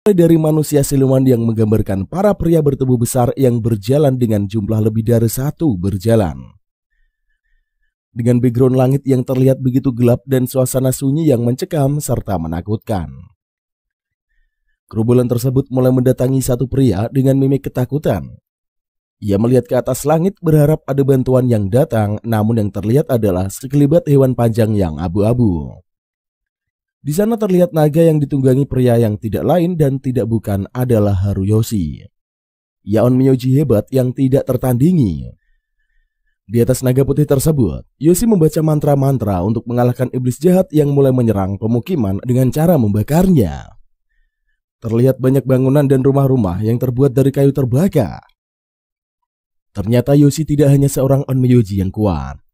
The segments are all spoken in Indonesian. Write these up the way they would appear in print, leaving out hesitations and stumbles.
Dari manusia siluman yang menggambarkan para pria bertubuh besar yang berjalan dengan jumlah lebih dari satu berjalan. Dengan background langit yang terlihat begitu gelap dan suasana sunyi yang mencekam serta menakutkan. Gerombolan tersebut mulai mendatangi satu pria dengan mimik ketakutan. Ia melihat ke atas langit berharap ada bantuan yang datang, namun yang terlihat adalah sekelibat hewan panjang yang abu-abu. Di sana terlihat naga yang ditunggangi pria yang tidak lain dan tidak bukan adalah Haruyoshi. Yaon Myoji hebat yang tidak tertandingi. Di atas naga putih tersebut, Yoshi membaca mantra-mantra untuk mengalahkan iblis jahat yang mulai menyerang pemukiman dengan cara membakarnya. Terlihat banyak bangunan dan rumah-rumah yang terbuat dari kayu terbakar. Ternyata Yoshi tidak hanya seorang onmyoji yang kuat.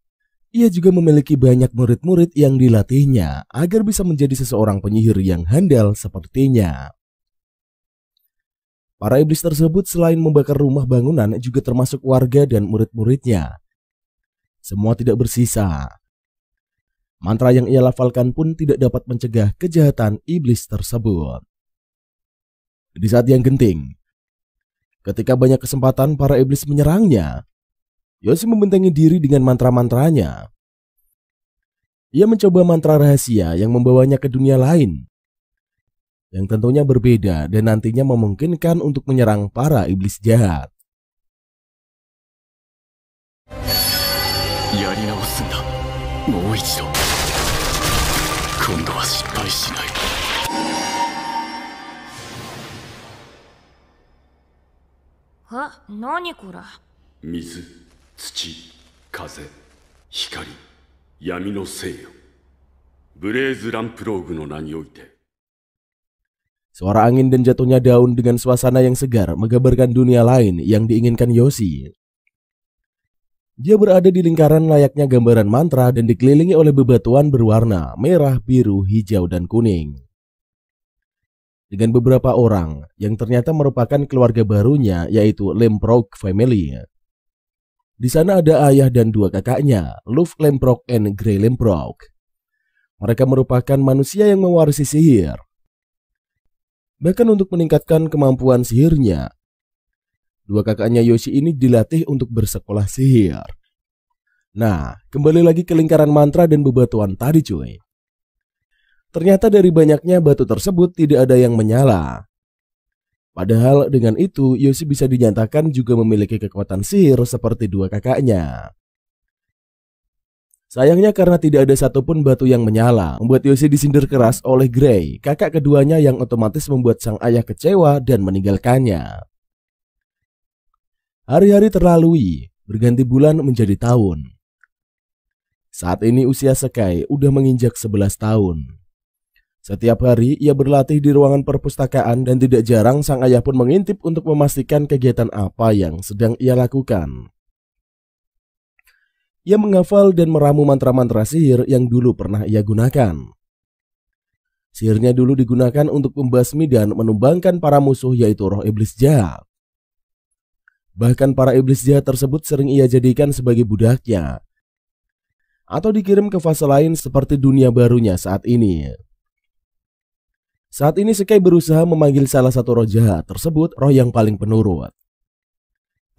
Ia juga memiliki banyak murid-murid yang dilatihnya agar bisa menjadi seseorang penyihir yang handal sepertinya. Para iblis tersebut selain membakar rumah bangunan juga termasuk warga dan murid-muridnya. Semua tidak bersisa. Mantra yang ia lafalkan pun tidak dapat mencegah kejahatan iblis tersebut. Di saat yang genting, ketika banyak kesempatan para iblis menyerangnya, Yoshi membentengi diri dengan mantra-mantranya. Ia mencoba mantra rahasia yang membawanya ke dunia lain, yang tentunya berbeda dan nantinya memungkinkan untuk menyerang para iblis jahat. Nani kura? 水、土、風、光、闇の聖よ。ブレーズランプローグの名において。 Suara angin dan jatuhnya daun dengan suasana yang segar menggambarkan dunia lain yang diinginkan Yoshi. Dia berada di lingkaran layaknya gambaran mantra dan dikelilingi oleh bebatuan berwarna merah, biru, hijau, dan kuning. Dengan beberapa orang yang ternyata merupakan keluarga barunya, yaitu Lamprock Family. Di sana ada ayah dan dua kakaknya, Luff Lamprock and Grey Lamprock. Mereka merupakan manusia yang mewarisi sihir. Bahkan untuk meningkatkan kemampuan sihirnya, dua kakaknya Yoshi ini dilatih untuk bersekolah sihir. Nah, kembali lagi ke lingkaran mantra dan bebatuan tadi cuy. Ternyata dari banyaknya batu tersebut tidak ada yang menyala. Padahal dengan itu Yoshi bisa dinyatakan juga memiliki kekuatan sihir seperti dua kakaknya. Sayangnya karena tidak ada satupun batu yang menyala, membuat Yoshi disindir keras oleh Grey, kakak keduanya, yang otomatis membuat sang ayah kecewa dan meninggalkannya. Hari-hari terlalui, berganti bulan menjadi tahun. Saat ini usia Sekai udah menginjak 11 tahun. Setiap hari ia berlatih di ruangan perpustakaan dan tidak jarang sang ayah pun mengintip untuk memastikan kegiatan apa yang sedang ia lakukan. Ia menghafal dan meramu mantra-mantra sihir yang dulu pernah ia gunakan. Sihirnya dulu digunakan untuk membasmi dan menumbangkan para musuh, yaitu roh iblis jahat. Bahkan para iblis jahat tersebut sering ia jadikan sebagai budaknya, atau dikirim ke fase lain seperti dunia barunya saat ini. Saat ini Sekai berusaha memanggil salah satu roh jahat tersebut roh yang paling penurut.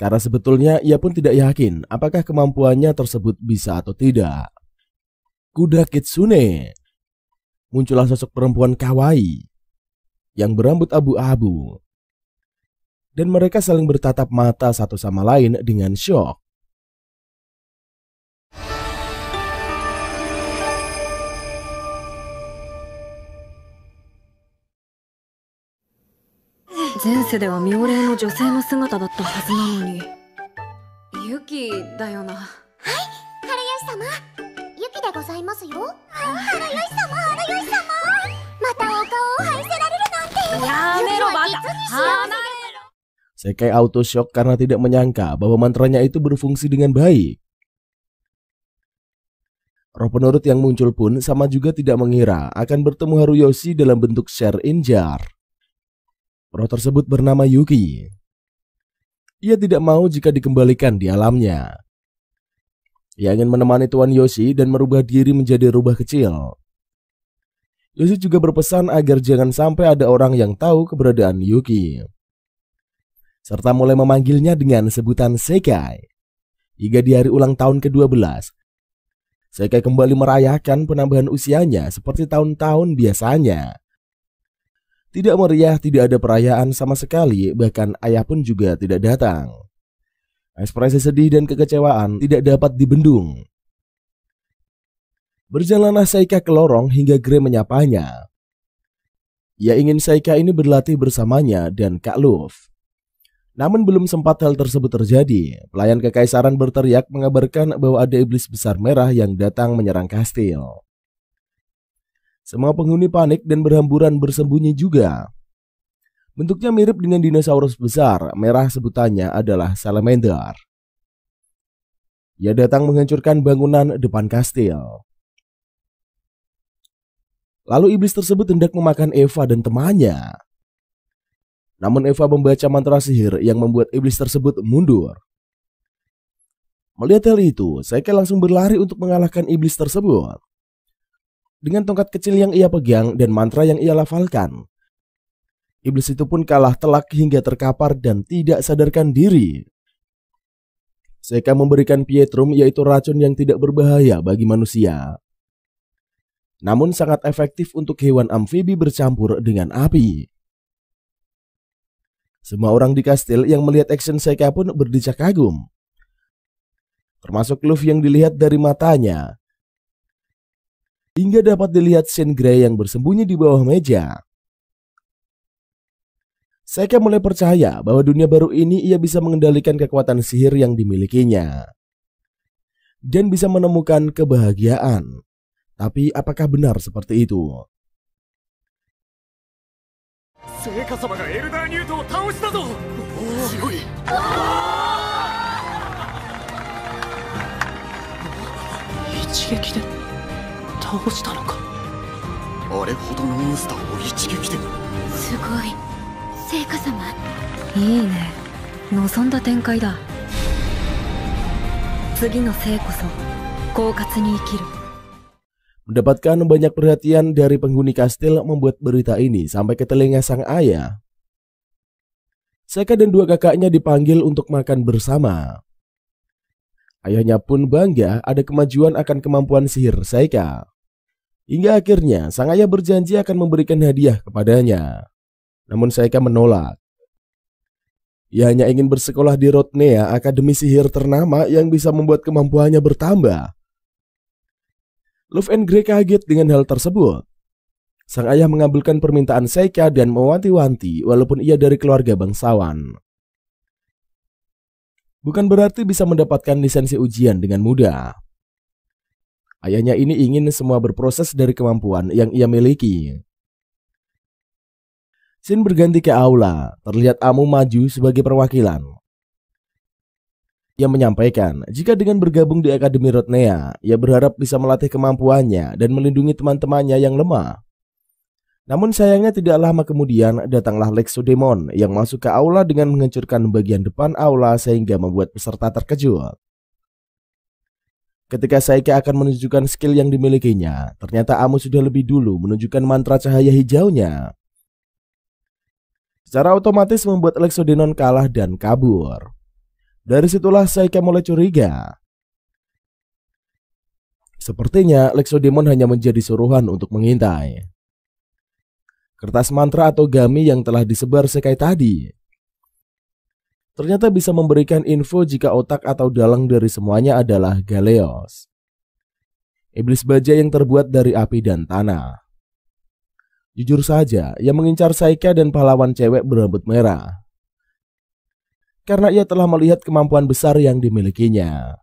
Karena sebetulnya ia pun tidak yakin apakah kemampuannya tersebut bisa atau tidak. Kuda Kitsune. Muncullah sosok perempuan kawaii yang berambut abu-abu. Dan mereka saling bertatap mata satu sama lain dengan syok. Yuki da yo na. Hai, Haruyoshi-sama. Yuki de gozaimasu yo. Haruyoshi-sama, Haruyoshi-sama. Mata o kao o haiserareru nante. Yamero bata. Sekai auto shock karena tidak menyangka bahwa mantranya itu berfungsi dengan baik. Roh penurut yang muncul pun sama juga tidak mengira akan bertemu Haruyoshi dalam bentuk share in jar. Roh tersebut bernama Yuki. Ia tidak mau jika dikembalikan di alamnya. Ia ingin menemani Tuan Yoshi dan merubah diri menjadi rubah kecil. Yoshi juga berpesan agar jangan sampai ada orang yang tahu keberadaan Yuki, serta mulai memanggilnya dengan sebutan Sekai. Hingga di hari ulang tahun ke-12, Sekai kembali merayakan penambahan usianya seperti tahun-tahun biasanya. Tidak meriah, tidak ada perayaan sama sekali, bahkan ayah pun juga tidak datang. Ekspresi sedih dan kekecewaan tidak dapat dibendung. Berjalanlah Seika ke lorong hingga Gray menyapanya. Ia ingin Seika ini berlatih bersamanya dan Kak Luffy. Namun belum sempat hal tersebut terjadi, pelayan kekaisaran berteriak mengabarkan bahwa ada iblis besar merah yang datang menyerang kastil. Semua penghuni panik dan berhamburan bersembunyi juga. Bentuknya mirip dengan dinosaurus besar, merah sebutannya adalah Salamander. Ia datang menghancurkan bangunan depan kastil. Lalu iblis tersebut hendak memakan Eva dan temannya. Namun Eva membaca mantra sihir yang membuat iblis tersebut mundur. Melihat hal itu, Sekai langsung berlari untuk mengalahkan iblis tersebut. Dengan tongkat kecil yang ia pegang dan mantra yang ia lafalkan, iblis itu pun kalah telak hingga terkapar dan tidak sadarkan diri. Sekai memberikan Pietrum, yaitu racun yang tidak berbahaya bagi manusia, namun sangat efektif untuk hewan amfibi bercampur dengan api. Semua orang di kastil yang melihat action Seika pun berdecak kagum, termasuk Luffy yang dilihat dari matanya. Hingga dapat dilihat Shin Gray yang bersembunyi di bawah meja. Seika mulai percaya bahwa dunia baru ini ia bisa mengendalikan kekuatan sihir yang dimilikinya dan bisa menemukan kebahagiaan. Tapi apakah benar seperti itu? Mendapatkan banyak perhatian dari penghuni kastil membuat berita ini sampai ke telinga sang ayah. Seika dan dua kakaknya dipanggil untuk makan bersama. Ayahnya pun bangga ada kemajuan akan kemampuan sihir Seika. Hingga akhirnya sang ayah berjanji akan memberikan hadiah kepadanya. Namun Seika menolak. Ia hanya ingin bersekolah di Rotnea, akademi sihir ternama yang bisa membuat kemampuannya bertambah. Luffy and Gray kaget dengan hal tersebut. Sang ayah mengabulkan permintaan Seika dan mewanti-wanti walaupun ia dari keluarga bangsawan. Bukan berarti bisa mendapatkan lisensi ujian dengan mudah. Ayahnya ini ingin semua berproses dari kemampuan yang ia miliki. Shin berganti ke aula, terlihat Amu maju sebagai perwakilan. Ia menyampaikan jika dengan bergabung di Akademi Rotnea, ia berharap bisa melatih kemampuannya dan melindungi teman-temannya yang lemah. Namun sayangnya tidak lama kemudian datanglah Lexodemon yang masuk ke aula dengan menghancurkan bagian depan aula sehingga membuat peserta terkejut. Ketika Seika akan menunjukkan skill yang dimilikinya, ternyata Amu sudah lebih dulu menunjukkan mantra cahaya hijaunya. Secara otomatis membuat Lexodemon kalah dan kabur. Dari situlah Seika mulai curiga. Sepertinya Lexodemon hanya menjadi suruhan untuk mengintai. Kertas mantra atau gami yang telah disebar Sekai tadi ternyata bisa memberikan info jika otak atau dalang dari semuanya adalah Galeos, iblis baja yang terbuat dari api dan tanah. Jujur saja, ia mengincar Seika dan pahlawan cewek berambut merah karena ia telah melihat kemampuan besar yang dimilikinya.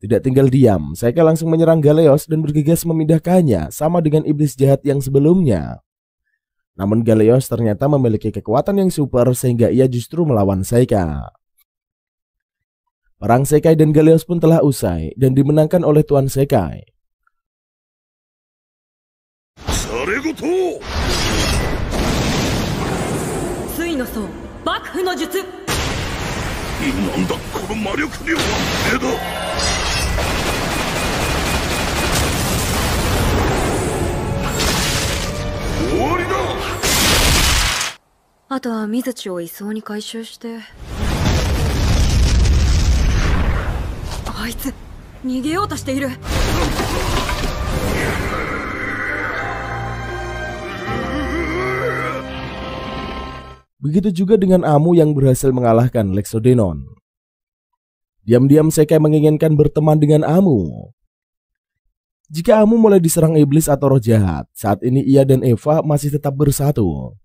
Tidak tinggal diam, Seika langsung menyerang Galeos dan bergegas memindahkannya sama dengan iblis jahat yang sebelumnya. Namun Galeos ternyata memiliki kekuatan yang super sehingga ia justru melawan Seika. Perang Sekai dan Galeos pun telah usai dan dimenangkan oleh Tuan Sekai. あとは水地を移送に回収して。あいつ逃げようとしている。Begitu juga dengan Amu yang berhasil mengalahkan Lexodenon. Diam-diam Sekai menginginkan berteman dengan Amu. Jika Amu mulai diserang iblis atau roh jahat, saat ini ia dan Eva masih tetap bersatu.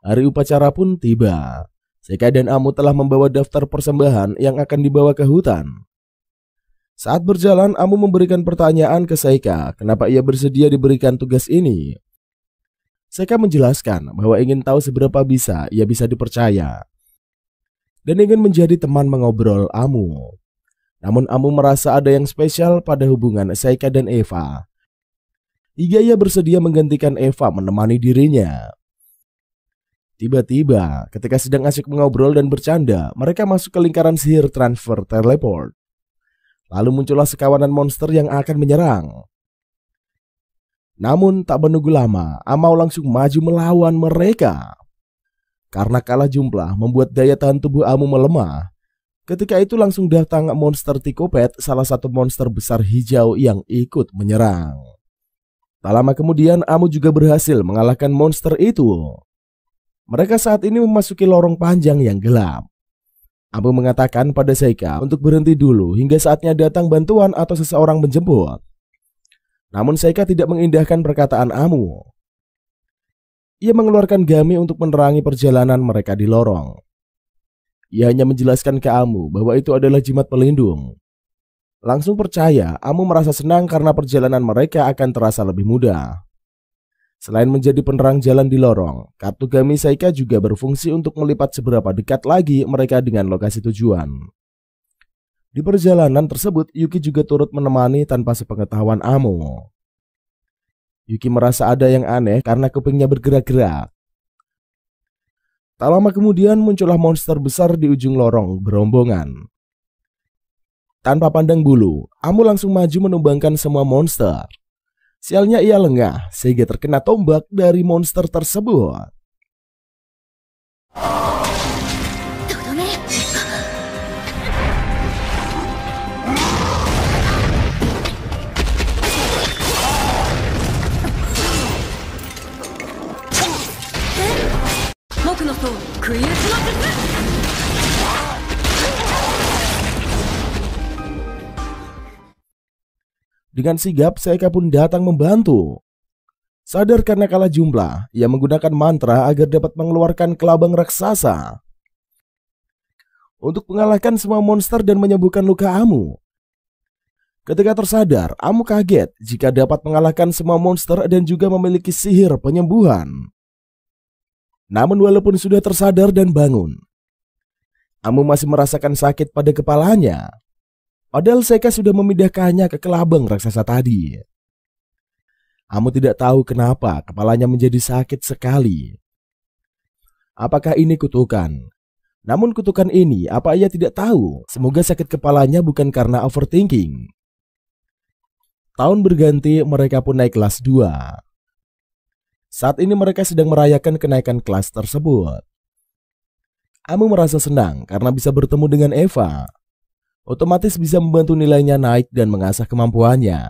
Hari upacara pun tiba. Sekai dan Amu telah membawa daftar persembahan yang akan dibawa ke hutan. Saat berjalan, Amu memberikan pertanyaan ke Seika, kenapa ia bersedia diberikan tugas ini. Seika menjelaskan bahwa ingin tahu seberapa bisa ia bisa dipercaya dan ingin menjadi teman mengobrol Amu. Namun Amu merasa ada yang spesial pada hubungan Seika dan Eva, hingga ia bersedia menggantikan Eva menemani dirinya. Tiba-tiba, ketika sedang asyik mengobrol dan bercanda, mereka masuk ke lingkaran sihir transfer teleport. Lalu muncullah sekawanan monster yang akan menyerang. Namun tak menunggu lama, Amau langsung maju melawan mereka. Karena kalah jumlah membuat daya tahan tubuh Amu melemah. Ketika itu langsung datang monster Tikopet, salah satu monster besar hijau yang ikut menyerang. Tak lama kemudian Amu juga berhasil mengalahkan monster itu. Mereka saat ini memasuki lorong panjang yang gelap. Amu mengatakan pada Seika untuk berhenti dulu hingga saatnya datang bantuan atau seseorang menjemput. Namun Seika tidak mengindahkan perkataan Amu. Ia mengeluarkan Gami untuk menerangi perjalanan mereka di lorong. Ia hanya menjelaskan ke Amu bahwa itu adalah jimat pelindung. Langsung percaya, Amu merasa senang karena perjalanan mereka akan terasa lebih mudah. Selain menjadi penerang jalan di lorong, kartu Gami Seika juga berfungsi untuk melipat seberapa dekat lagi mereka dengan lokasi tujuan. Di perjalanan tersebut, Yuki juga turut menemani tanpa sepengetahuan Amu. Yuki merasa ada yang aneh karena kupingnya bergerak-gerak. Tak lama kemudian muncullah monster besar di ujung lorong berombongan. Tanpa pandang bulu, Amu langsung maju menumbangkan semua monster. Sialnya ia lengah sehingga terkena tombak dari monster tersebut. Dengan sigap, Seika pun datang membantu. Sadar karena kalah jumlah, ia menggunakan mantra agar dapat mengeluarkan kelabang raksasa untuk mengalahkan semua monster dan menyembuhkan luka Amu. Ketika tersadar, Amu kaget jika dapat mengalahkan semua monster dan juga memiliki sihir penyembuhan. Namun walaupun sudah tersadar dan bangun, Amu masih merasakan sakit pada kepalanya. Padahal Seika sudah memindahkannya ke kelabang raksasa tadi. Amu tidak tahu kenapa kepalanya menjadi sakit sekali. Apakah ini kutukan? Namun kutukan ini apa ia tidak tahu. Semoga sakit kepalanya bukan karena overthinking. Tahun berganti, mereka pun naik kelas 2. Saat ini mereka sedang merayakan kenaikan kelas tersebut. Amu merasa senang karena bisa bertemu dengan Eva. Otomatis bisa membantu nilainya naik dan mengasah kemampuannya.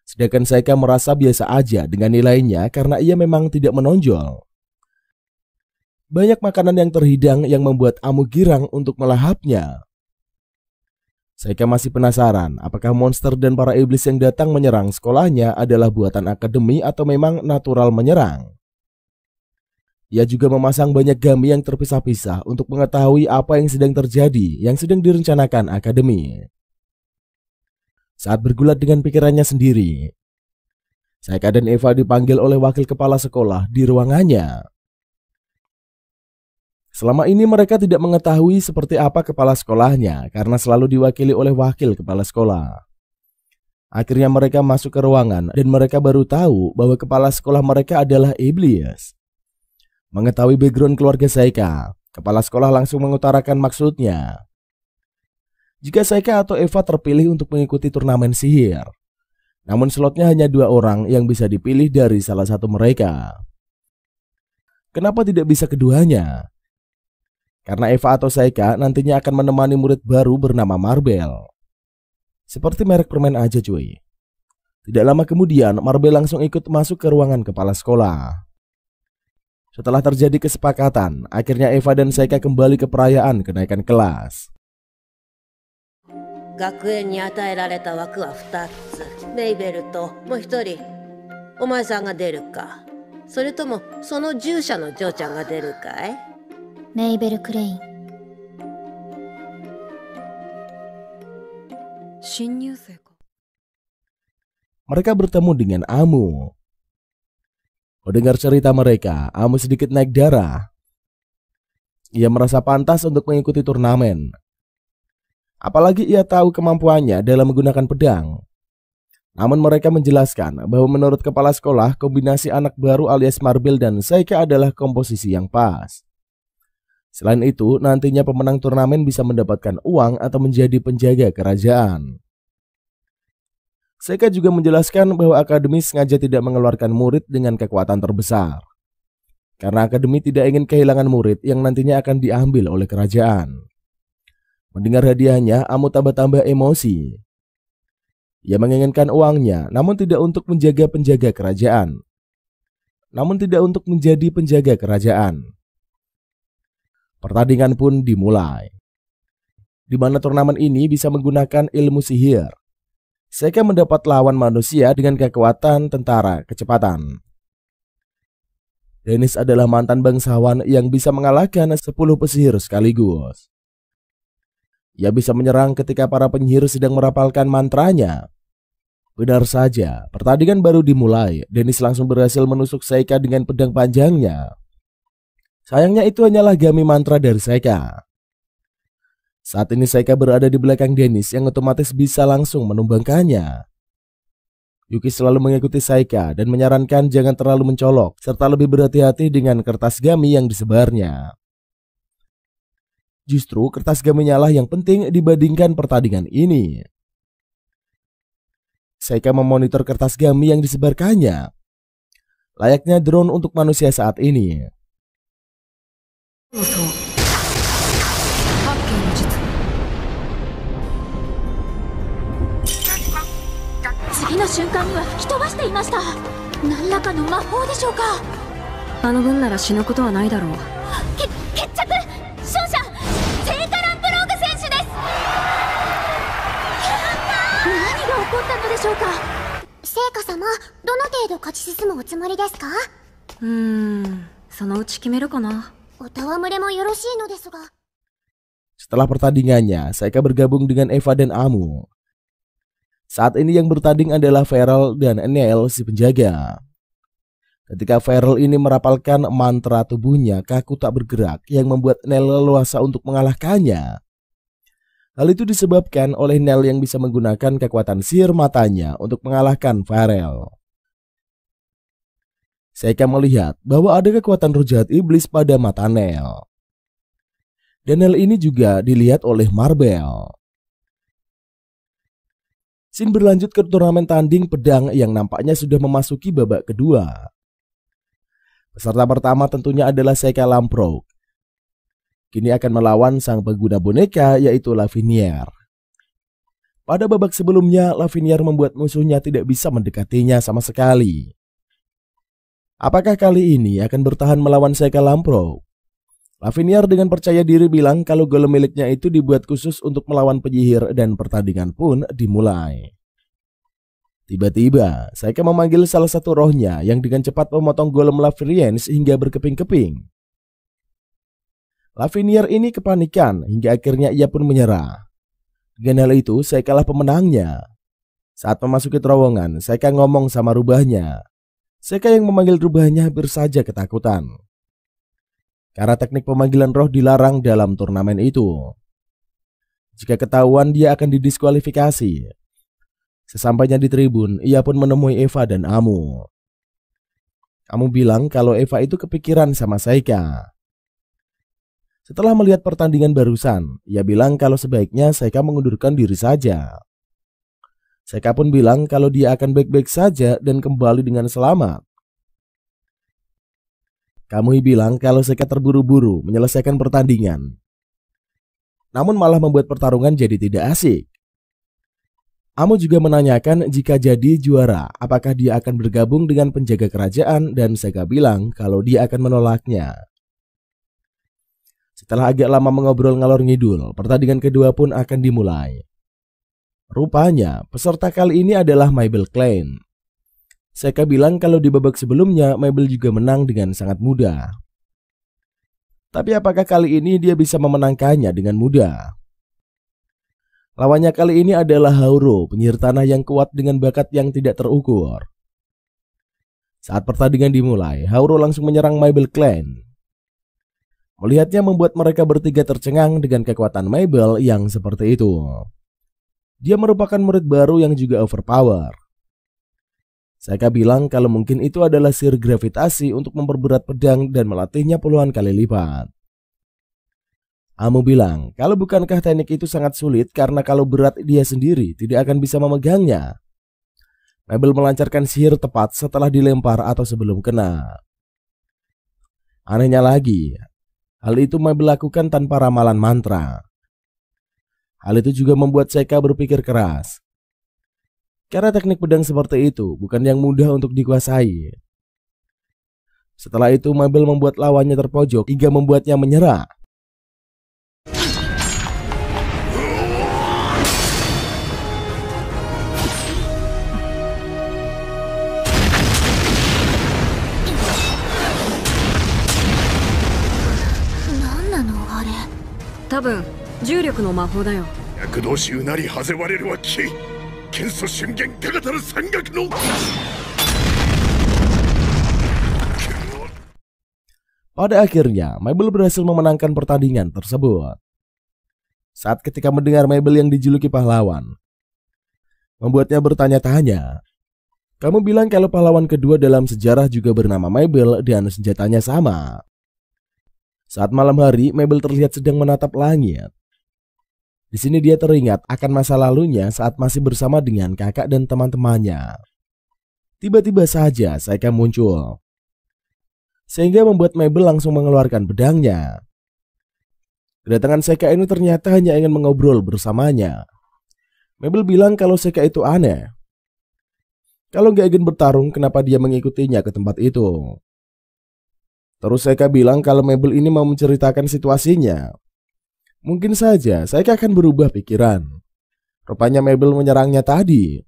Sedangkan Seika merasa biasa aja dengan nilainya karena ia memang tidak menonjol. Banyak makanan yang terhidang yang membuat Amu girang untuk melahapnya. Seika masih penasaran apakah monster dan para iblis yang datang menyerang sekolahnya adalah buatan akademi atau memang natural menyerang. Ia juga memasang banyak gami yang terpisah-pisah untuk mengetahui apa yang sedang terjadi, yang sedang direncanakan akademi. Saat bergulat dengan pikirannya sendiri, Seika dan Eva dipanggil oleh wakil kepala sekolah di ruangannya. Selama ini mereka tidak mengetahui seperti apa kepala sekolahnya karena selalu diwakili oleh wakil kepala sekolah. Akhirnya mereka masuk ke ruangan dan mereka baru tahu bahwa kepala sekolah mereka adalah iblis. Mengetahui background keluarga Seika, kepala sekolah langsung mengutarakan maksudnya. Jika Seika atau Eva terpilih untuk mengikuti turnamen sihir, namun slotnya hanya 2 orang yang bisa dipilih dari salah satu mereka. Kenapa tidak bisa keduanya? Karena Eva atau Saika nantinya akan menemani murid baru bernama Marbel. Seperti merek permen aja cuy. Tidak lama kemudian Marbel langsung ikut masuk ke ruangan kepala sekolah. Setelah terjadi kesepakatan, akhirnya Eva dan Saika kembali ke perayaan kenaikan kelas. 学園に与えられた枠は2つ。メイベルともう1人。お前さんが出るか、それともその従者のジョーちゃんが出るかい？メイベル・クレイン。新入生か。 Mereka bertemu dengan Amu. Mendengar cerita mereka, Amu sedikit naik darah. Ia merasa pantas untuk mengikuti turnamen. Apalagi ia tahu kemampuannya dalam menggunakan pedang. Namun mereka menjelaskan bahwa menurut kepala sekolah, kombinasi anak baru alias Marbel dan Saika adalah komposisi yang pas. Selain itu, nantinya pemenang turnamen bisa mendapatkan uang atau menjadi penjaga kerajaan. Saika juga menjelaskan bahwa akademi sengaja tidak mengeluarkan murid dengan kekuatan terbesar. Karena akademi tidak ingin kehilangan murid yang nantinya akan diambil oleh kerajaan. Mendengar hadiahnya, Amu tambah-tambah emosi. Ia menginginkan uangnya, namun tidak untuk menjaga penjaga kerajaan. Pertandingan pun dimulai, di mana turnamen ini bisa menggunakan ilmu sihir. Saika mendapat lawan manusia dengan kekuatan tentara kecepatan. Dennis adalah mantan bangsawan yang bisa mengalahkan 10 pesihir sekaligus. Ia bisa menyerang ketika para penyihir sedang merapalkan mantranya. Benar saja, pertandingan baru dimulai. Dennis langsung berhasil menusuk Saika dengan pedang panjangnya. Sayangnya itu hanyalah gami mantra dari Saika. Saat ini Saika berada di belakang Dennis yang otomatis bisa langsung menumbangkannya. Yuki selalu mengikuti Saika dan menyarankan jangan terlalu mencolok serta lebih berhati-hati dengan kertas gami yang disebarnya. Justru kertas gaminya lah yang penting dibandingkan pertandingan ini. Saika memonitor kertas gami yang disebarkannya. Layaknya drone untuk manusia saat ini. 次の瞬間には吹き飛ばしていました。何らかの魔法でしょうか。あの分なら死ぬことはないだろう。決着。勝者聖火ランプローグ選手です。何が起こったのでしょうか。聖火様、どの程度勝ち進むおつもりですか。そのうち決めるかな。お戯れもよろしいのですが。 Setelah pertandingannya, Saika bergabung dengan Eva dan Amu. Saat ini yang bertanding adalah Feral dan Neil si penjaga. Ketika Feral ini merapalkan mantra tubuhnya kaku tak bergerak yang membuat Neil leluasa untuk mengalahkannya. Hal itu disebabkan oleh Neil yang bisa menggunakan kekuatan sihir matanya untuk mengalahkan Feral. Saika melihat bahwa ada kekuatan roh jahat iblis pada mata Neil. Dan Neil ini juga dilihat oleh Marbel. Scene berlanjut ke turnamen tanding pedang yang nampaknya sudah memasuki babak kedua. Peserta pertama tentunya adalah Saika Lamprogue. Kini akan melawan sang pengguna boneka yaitu Lavinier. Pada babak sebelumnya, Lavinier membuat musuhnya tidak bisa mendekatinya sama sekali. Apakah kali ini akan bertahan melawan Saika Lamprogue? Lavinier dengan percaya diri bilang kalau golem miliknya itu dibuat khusus untuk melawan penyihir dan pertandingan pun dimulai. Tiba-tiba, Saika memanggil salah satu rohnya yang dengan cepat memotong golem Lavinier hingga berkeping-keping. Lavinier ini kepanikan hingga akhirnya ia pun menyerah. Dengan hal itu, Saika lah pemenangnya. Saat memasuki terowongan, Saika ngomong sama rubahnya. Saika yang memanggil rubahnya hampir saja ketakutan. Karena teknik pemanggilan roh dilarang dalam turnamen itu. Jika ketahuan dia akan didiskualifikasi. Sesampainya di tribun, ia pun menemui Eva dan Amu. Amu bilang kalau Eva itu kepikiran sama Saika. Setelah melihat pertandingan barusan, ia bilang kalau sebaiknya Saika mengundurkan diri saja. Saika pun bilang kalau dia akan baik-baik saja dan kembali dengan selamat. Kamui bilang kalau Seika terburu-buru menyelesaikan pertandingan, namun malah membuat pertarungan jadi tidak asik. Amo juga menanyakan jika jadi juara, apakah dia akan bergabung dengan penjaga kerajaan, dan Seika bilang kalau dia akan menolaknya. Setelah agak lama mengobrol ngalor ngidul, pertandingan kedua pun akan dimulai. Rupanya, peserta kali ini adalah Mabel Klein. Seika bilang kalau di babak sebelumnya Mabel juga menang dengan sangat mudah. Tapi apakah kali ini dia bisa memenangkannya dengan mudah? Lawannya kali ini adalah Hauro, penyihir tanah yang kuat dengan bakat yang tidak terukur. Saat pertandingan dimulai, Hauro langsung menyerang Mabel Klein. Melihatnya membuat mereka bertiga tercengang dengan kekuatan Mabel yang seperti itu. Dia merupakan murid baru yang juga overpower. Seika bilang kalau mungkin itu adalah sihir gravitasi untuk memperberat pedang dan melatihnya puluhan kali lipat. Amo bilang kalau bukankah teknik itu sangat sulit karena kalau berat dia sendiri tidak akan bisa memegangnya. Mabel melancarkan sihir tepat setelah dilempar atau sebelum kena. Anehnya lagi, hal itu Mabel lakukan tanpa ramalan mantra. Hal itu juga membuat Seika berpikir keras. Karena teknik pedang seperti itu bukan yang mudah untuk dikuasai. Setelah itu Mabel membuat lawannya terpojok hingga membuatnya menyerah. Tabun, 重力の魔法だよ。躍動しうなりはぜわれるはき剣祖瞬間かがたる山岳のPada akhirnya, Mabel berhasil memenangkan pertandingan tersebut. Saat ketika mendengar Mabel yang dijuluki pahlawan, membuatnya bertanya-tanya. Kamu bilang kalau pahlawan kedua dalam sejarah juga bernama Mabel dan senjatanya sama. Saat malam hari, Mabel terlihat sedang menatap langit. Di sini dia teringat akan masa lalunya saat masih bersama dengan kakak dan teman-temannya. Tiba-tiba saja Seika muncul, sehingga membuat Mabel langsung mengeluarkan pedangnya. Kedatangan Seika ini ternyata hanya ingin mengobrol bersamanya. Mabel bilang kalau Seika itu aneh. Kalau nggak ingin bertarung, kenapa dia mengikutinya ke tempat itu? Terus Seika bilang kalau Mabel ini mau menceritakan situasinya. Mungkin saja Seika akan berubah pikiran. Rupanya Mabel menyerangnya tadi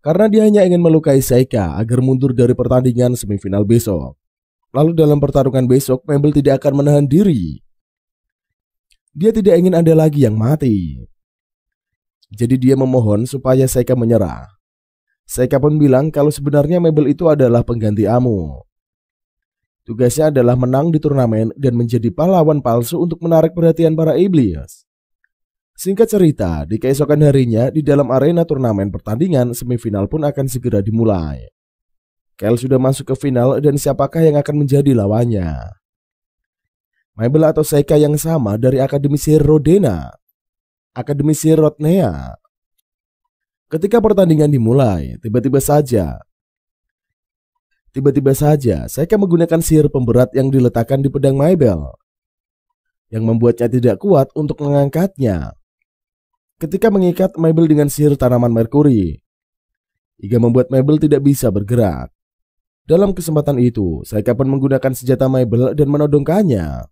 karena dia hanya ingin melukai Seika agar mundur dari pertandingan semifinal besok. Lalu dalam pertarungan besok Mabel tidak akan menahan diri. Dia tidak ingin ada lagi yang mati. Jadi dia memohon supaya Seika menyerah. Seika pun bilang kalau sebenarnya Mabel itu adalah pengganti Amo. Tugasnya adalah menang di turnamen dan menjadi pahlawan palsu untuk menarik perhatian para iblis. Singkat cerita, di keesokan harinya di dalam arena turnamen pertandingan semifinal pun akan segera dimulai. Kel sudah masuk ke final dan siapakah yang akan menjadi lawannya? Mabel atau Seika yang sama dari Akademi Sihir Rodena, Akademi Sihir Rodnea. Ketika pertandingan dimulai, tiba-tiba saja Seika menggunakan sihir pemberat yang diletakkan di pedang Mabel, yang membuatnya tidak kuat untuk mengangkatnya. Ketika mengikat Mabel dengan sihir tanaman Merkuri, hingga membuat Mabel tidak bisa bergerak. Dalam kesempatan itu, Seika pun menggunakan senjata Mabel dan menodongkannya.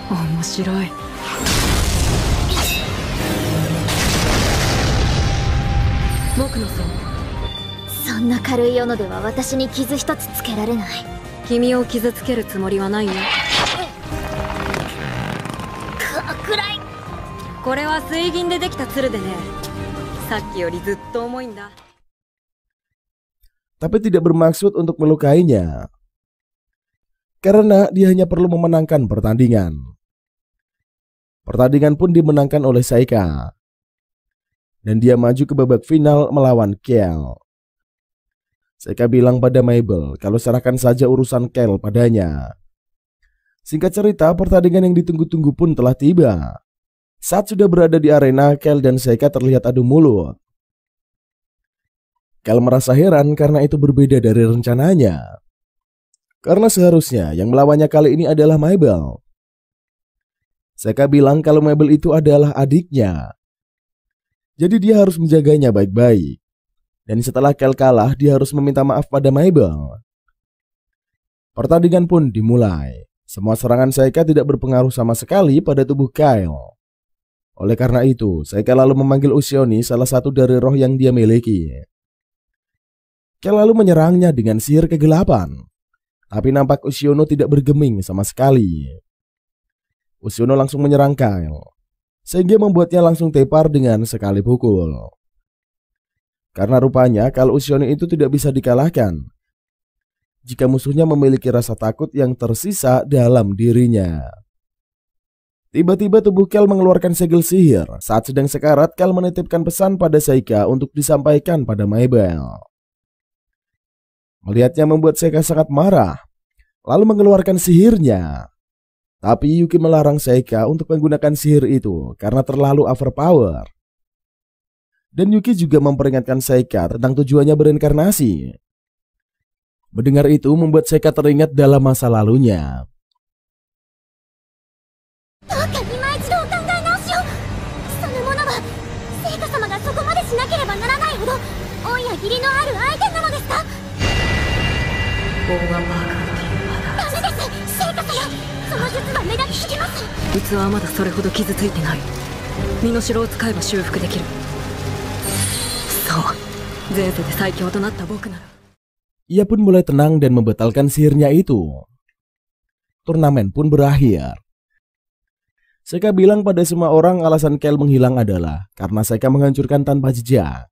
Omoshiroi. 僕のせい。そんな軽い斧では私に傷一つつけられない。君を傷つけるつもりはないよ。暗い。これは水銀でできた鶴でね。さっきよりずっと重いんだ。 Tapi tidak bermaksud untuk melukainya, karena dia hanya perlu memenangkan pertandingan. Pertandingan pun dimenangkan oleh Seika, dan dia maju ke babak final melawan Kel. Seika bilang pada Mabel kalau serahkan saja urusan Kel padanya. Singkat cerita, pertandingan yang ditunggu-tunggu pun telah tiba. Saat sudah berada di arena, Kel dan Seika terlihat adu mulut. Kel merasa heran karena itu berbeda dari rencananya. Karena seharusnya yang melawannya kali ini adalah Mabel. Seika bilang kalau Mabel itu adalah adiknya. Jadi dia harus menjaganya baik-baik. Dan setelah Kel kalah, dia harus meminta maaf pada Mabel. Pertandingan pun dimulai. Semua serangan Seika tidak berpengaruh sama sekali pada tubuh Kyle. Oleh karena itu, Seika lalu memanggil Usioni, salah satu dari roh yang dia miliki. Kyle lalu menyerangnya dengan sihir kegelapan. Tapi nampak Usiono tidak bergeming sama sekali. Usiono langsung menyerang Kyle, sehingga membuatnya langsung tepar dengan sekali pukul. Karena rupanya kalau Usioni itu tidak bisa dikalahkan jika musuhnya memiliki rasa takut yang tersisa dalam dirinya. Tiba-tiba tubuh Kel mengeluarkan segel sihir. Saat sedang sekarat, Kel menitipkan pesan pada Seika untuk disampaikan pada Mabel. Melihatnya membuat Seika sangat marah, lalu mengeluarkan sihirnya. Tapi Yuki melarang Seika untuk menggunakan sihir itu karena terlalu overpower. Dan Yuki juga memperingatkan Seika tentang tujuannya berinkarnasi. Mendengar itu membuat Seika teringat dalam masa lalunya. Ia pun mulai tenang dan membatalkan sihirnya itu. Turnamen pun berakhir. Seika bilang pada semua orang alasan Kel menghilang adalah karena Seika menghancurkan tanpa jejak.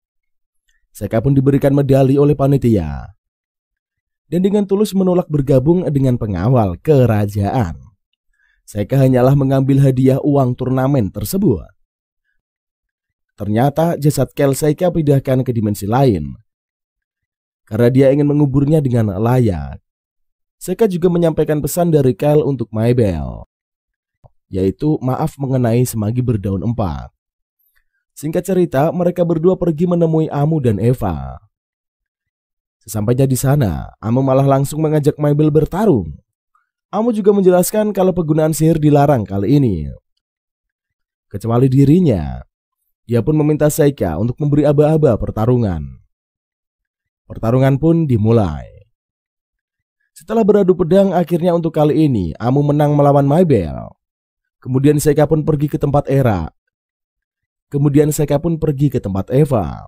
Seika pun diberikan medali oleh panitia. Dan dengan tulus menolak bergabung dengan pengawal kerajaan. Seika hanyalah mengambil hadiah uang turnamen tersebut. Ternyata jasad Kel Seika pindahkan ke dimensi lain. Karena dia ingin menguburnya dengan layak. Seika juga menyampaikan pesan dari Kel untuk Mabel, yaitu maaf mengenai semagi berdaun empat. Singkat cerita, mereka berdua pergi menemui Amu dan Eva. Sesampainya di sana, Amu malah langsung mengajak Mabel bertarung. Amu juga menjelaskan kalau penggunaan sihir dilarang kali ini, kecuali dirinya. Dia pun meminta Seika untuk memberi aba-aba pertarungan. Pertarungan pun dimulai. Setelah beradu pedang, akhirnya untuk kali ini Amu menang melawan Mabel. Kemudian Seika pun pergi ke tempat Era. Kemudian Seika pun pergi ke tempat Eva.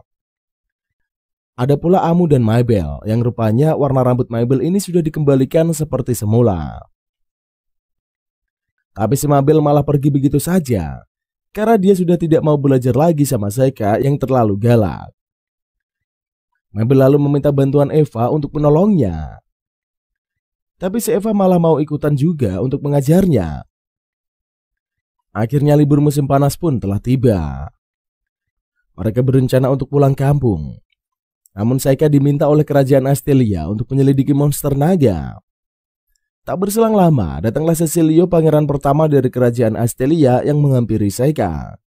Ada pula Amu dan Mabel, yang rupanya warna rambut Mabel ini sudah dikembalikan seperti semula. Tapi si Mabel malah pergi begitu saja, karena dia sudah tidak mau belajar lagi sama Seika yang terlalu galak. Mabel lalu meminta bantuan Eva untuk menolongnya. Tapi si Eva malah mau ikutan juga untuk mengajarnya. Akhirnya libur musim panas pun telah tiba. Mereka berencana untuk pulang kampung. Namun Seika diminta oleh kerajaan Astelia untuk menyelidiki monster naga. Tak berselang lama, datanglah Cecilio, pangeran pertama dari kerajaan Astelia yang menghampiri Seika.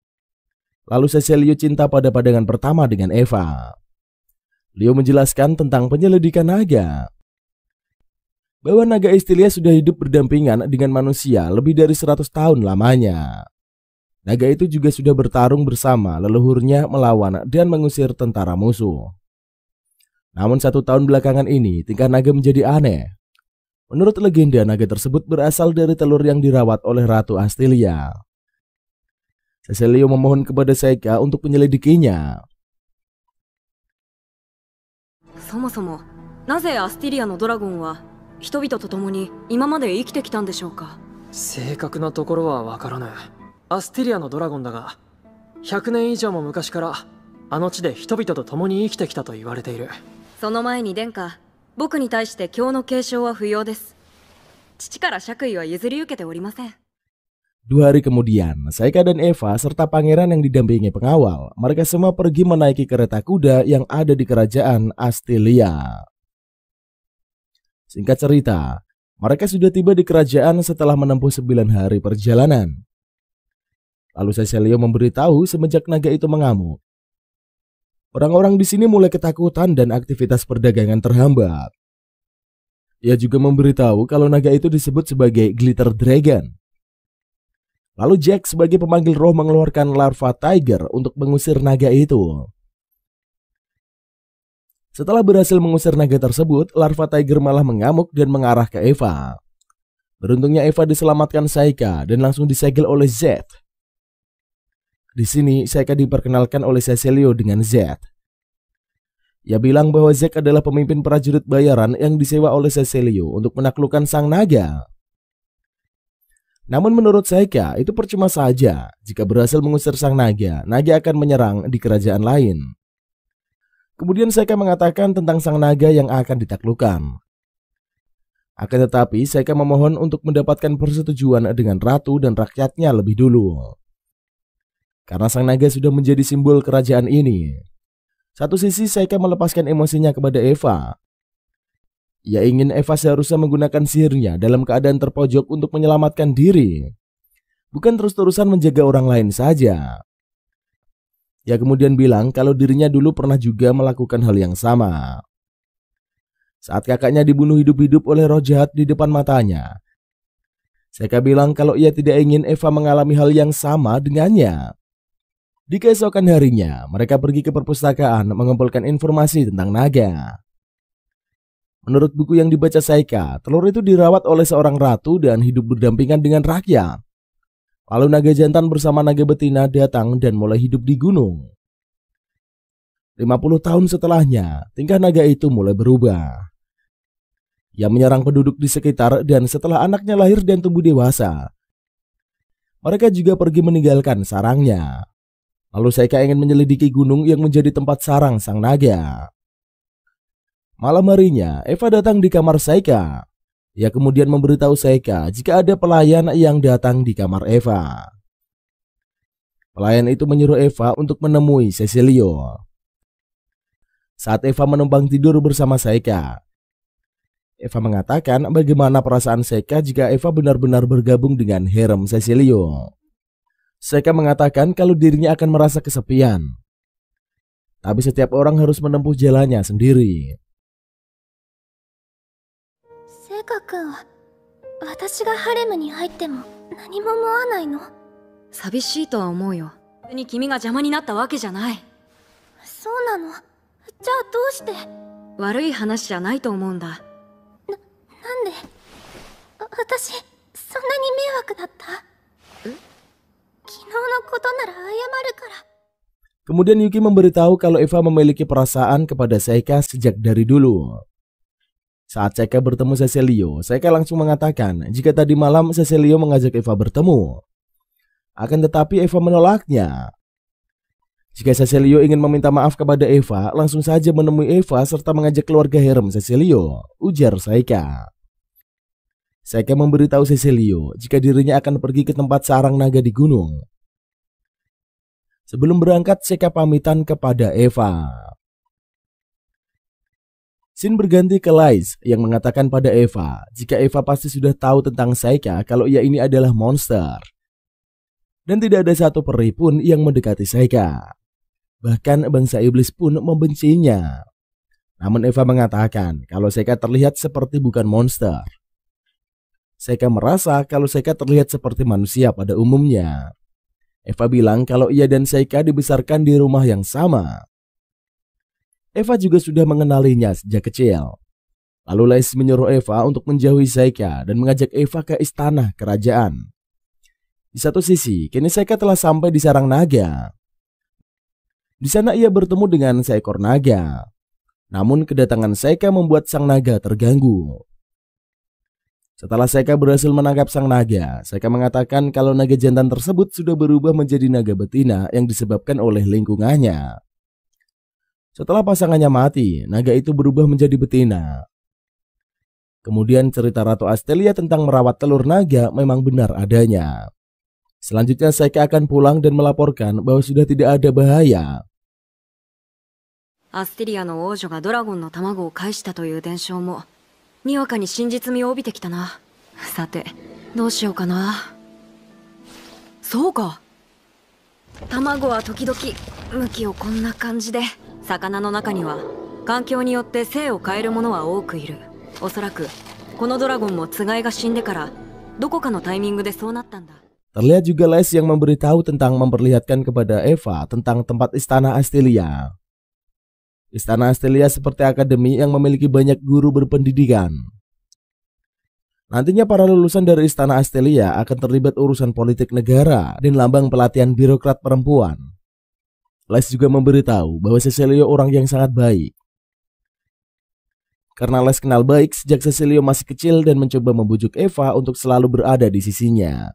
Lalu Cecilio cinta pada pandangan pertama dengan Eva. Leo menjelaskan tentang penyelidikan naga. Bahwa naga Astelia sudah hidup berdampingan dengan manusia lebih dari 100 tahun lamanya. Naga itu juga sudah bertarung bersama leluhurnya melawan dan mengusir tentara musuh. Namun 1 tahun belakangan ini tingkah naga menjadi aneh. Menurut legenda, naga tersebut berasal dari telur yang dirawat oleh Ratu Astelia. Cecilio memohon kepada Seika untuk menyelidikinya. そもそもなぜアスティリアのドラゴンは人々と共に今まで生きてきたんでしょうか。正確なところはわからぬ。アスティリアのドラゴンだが、100年以上も昔からあの地で人々と共に生きてきたと言われている。その前に殿下、僕に対して教の継承は不要です。父から爵位は譲り受けておりません。 2 hari kemudian, Seika dan Eva serta pangeran yang didampingi pengawal, mereka semua pergi menaiki kereta kuda yang ada di kerajaan Astelia. Singkat cerita, mereka sudah tiba di kerajaan setelah menempuh 9 hari perjalanan. Lalu Cecilio memberitahu semenjak naga itu mengamuk, orang-orang di sini mulai ketakutan dan aktivitas perdagangan terhambat. Ia juga memberitahu kalau naga itu disebut sebagai Glitter Dragon. Lalu Jack sebagai pemanggil roh mengeluarkan larva tiger untuk mengusir naga itu. Setelah berhasil mengusir naga tersebut, larva tiger malah mengamuk dan mengarah ke Eva. Beruntungnya Eva diselamatkan Saika dan langsung disegel oleh Z. Di sini Saika diperkenalkan oleh Cecilio dengan Z. Ia bilang bahwa Zack adalah pemimpin prajurit bayaran yang disewa oleh Cecilio untuk menaklukkan sang naga. Namun menurut Saika itu percuma saja. Jika berhasil mengusir sang naga, naga akan menyerang di kerajaan lain. Kemudian Saika mengatakan tentang sang naga yang akan ditaklukkan. Akan tetapi Saika memohon untuk mendapatkan persetujuan dengan ratu dan rakyatnya lebih dulu. Karena sang naga sudah menjadi simbol kerajaan ini. Satu sisi Saika melepaskan emosinya kepada Eva. Ia ingin Eva seharusnya menggunakan sihirnya dalam keadaan terpojok untuk menyelamatkan diri, bukan terus-terusan menjaga orang lain saja. Ia kemudian bilang kalau dirinya dulu pernah juga melakukan hal yang sama. Saat kakaknya dibunuh hidup-hidup oleh roh jahat di depan matanya, Saika bilang kalau ia tidak ingin Eva mengalami hal yang sama dengannya. Di keesokan harinya, mereka pergi ke perpustakaan mengumpulkan informasi tentang naga. Menurut buku yang dibaca Saika, telur itu dirawat oleh seorang ratu dan hidup berdampingan dengan rakyat. Lalu naga jantan bersama naga betina datang dan mulai hidup di gunung. 50 tahun setelahnya, tingkah naga itu mulai berubah. Ia menyerang penduduk di sekitar dan setelah anaknya lahir dan tumbuh dewasa, mereka juga pergi meninggalkan sarangnya. Lalu Saika ingin menyelidiki gunung yang menjadi tempat sarang sang naga. Malam harinya, Eva datang di kamar Saika. Ia kemudian memberitahu Saika jika ada pelayan yang datang di kamar Eva. Pelayan itu menyuruh Eva untuk menemui Cecilio. Saat Eva menumpang tidur bersama Saika, Eva mengatakan bagaimana perasaan Saika jika Eva benar-benar bergabung dengan harem Cecilio. Saika mengatakan kalau dirinya akan merasa kesepian. Tapi setiap orang harus menempuh jalannya sendiri. Seika-kun, 私がハレムに入っても何も思わないの？寂しいとは思うよ。に君が邪魔になったわけじゃない。そうなの？じゃあどうして？悪い話じゃないと思うんだ。なんで？私、そんなに迷惑だった？昨日のことなら謝るから。Kemudian Yuki memberitahu kalau Eva memiliki perasaan kepada Saika sejak dari dulu. Saat Saika bertemu Cecilio, Saika langsung mengatakan jika tadi malam Cecilio mengajak Eva bertemu. Akan tetapi Eva menolaknya. Jika Cecilio ingin meminta maaf kepada Eva, langsung saja menemui Eva serta mengajak keluarga harem Cecilio, ujar Saika. Saika memberitahu Cecilio jika dirinya akan pergi ke tempat sarang naga di gunung. Sebelum berangkat, Saika pamitan kepada Eva. Scene berganti ke Liz yang mengatakan pada Eva jika Eva pasti sudah tahu tentang Saika kalau ia ini adalah monster. Dan tidak ada satu peri pun yang mendekati Saika. Bahkan bangsa iblis pun membencinya. Namun Eva mengatakan kalau Saika terlihat seperti bukan monster. Saika merasa kalau Saika terlihat seperti manusia pada umumnya. Eva bilang kalau ia dan Saika dibesarkan di rumah yang sama. Eva juga sudah mengenalinya sejak kecil. Lalu Liz menyuruh Eva untuk menjauhi Saika dan mengajak Eva ke istana kerajaan. Di satu sisi, kini Saika telah sampai di sarang naga. Di sana ia bertemu dengan seekor naga. Namun kedatangan Saika membuat sang naga terganggu. Setelah Saika berhasil menangkap sang naga, Saika mengatakan kalau naga jantan tersebut sudah berubah menjadi naga betina yang disebabkan oleh lingkungannya. Setelah pasangannya mati, naga itu berubah menjadi betina. Kemudian cerita Ratu Astelia tentang merawat telur naga memang benar adanya. Selanjutnya Saika akan pulang dan melaporkan bahwa sudah tidak ada bahaya. アステリアの王女がドラゴンの卵を返したという伝承もにわかに真実味を帯びてきたな。さてどうしようかな。そうか、卵は時々向きをこんな感じで、魚の中には環境によって性を変えるものは多くいる。おそらくこのドラゴンもつがいが死んでからどこかのタイミングでそうなったんだ。Terlihat juga Les yang memberitahu tentang memperlihatkan kepada Eva tentang tempat Istana Astelia. Istana Astelia seperti akademi yang memiliki banyak guru berpendidikan. Nantinya para lulusan dari Istana Astelia akan terlibat urusan politik negara dan lambang pelatihan birokrat perempuan. Les juga memberitahu bahwa Cecilio orang yang sangat baik. Karena Les kenal baik sejak Cecilio masih kecil dan mencoba membujuk Eva untuk selalu berada di sisinya.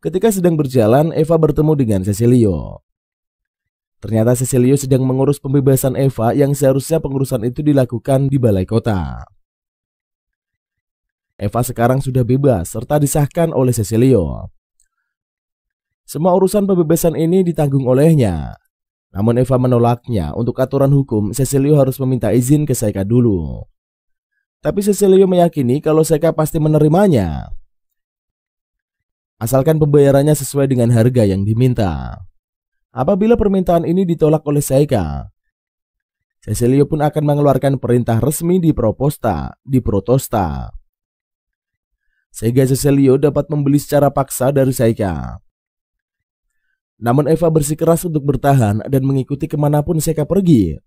Ketika sedang berjalan, Eva bertemu dengan Cecilio. Ternyata Cecilio sedang mengurus pembebasan Eva yang seharusnya pengurusan itu dilakukan di balai kota. Eva sekarang sudah bebas serta disahkan oleh Cecilio. Semua urusan pembebasan ini ditanggung olehnya. Namun Eva menolaknya. Untuk aturan hukum, Cecilio harus meminta izin ke Saika dulu. Tapi Cecilio meyakini kalau Saika pasti menerimanya, asalkan pembayarannya sesuai dengan harga yang diminta. Apabila permintaan ini ditolak oleh Saika, Cecilio pun akan mengeluarkan perintah resmi di Proposta, di Protosta. Sehingga Cecilio dapat membeli secara paksa dari Saika. Namun Eva bersikeras untuk bertahan dan mengikuti kemanapun Saika pergi.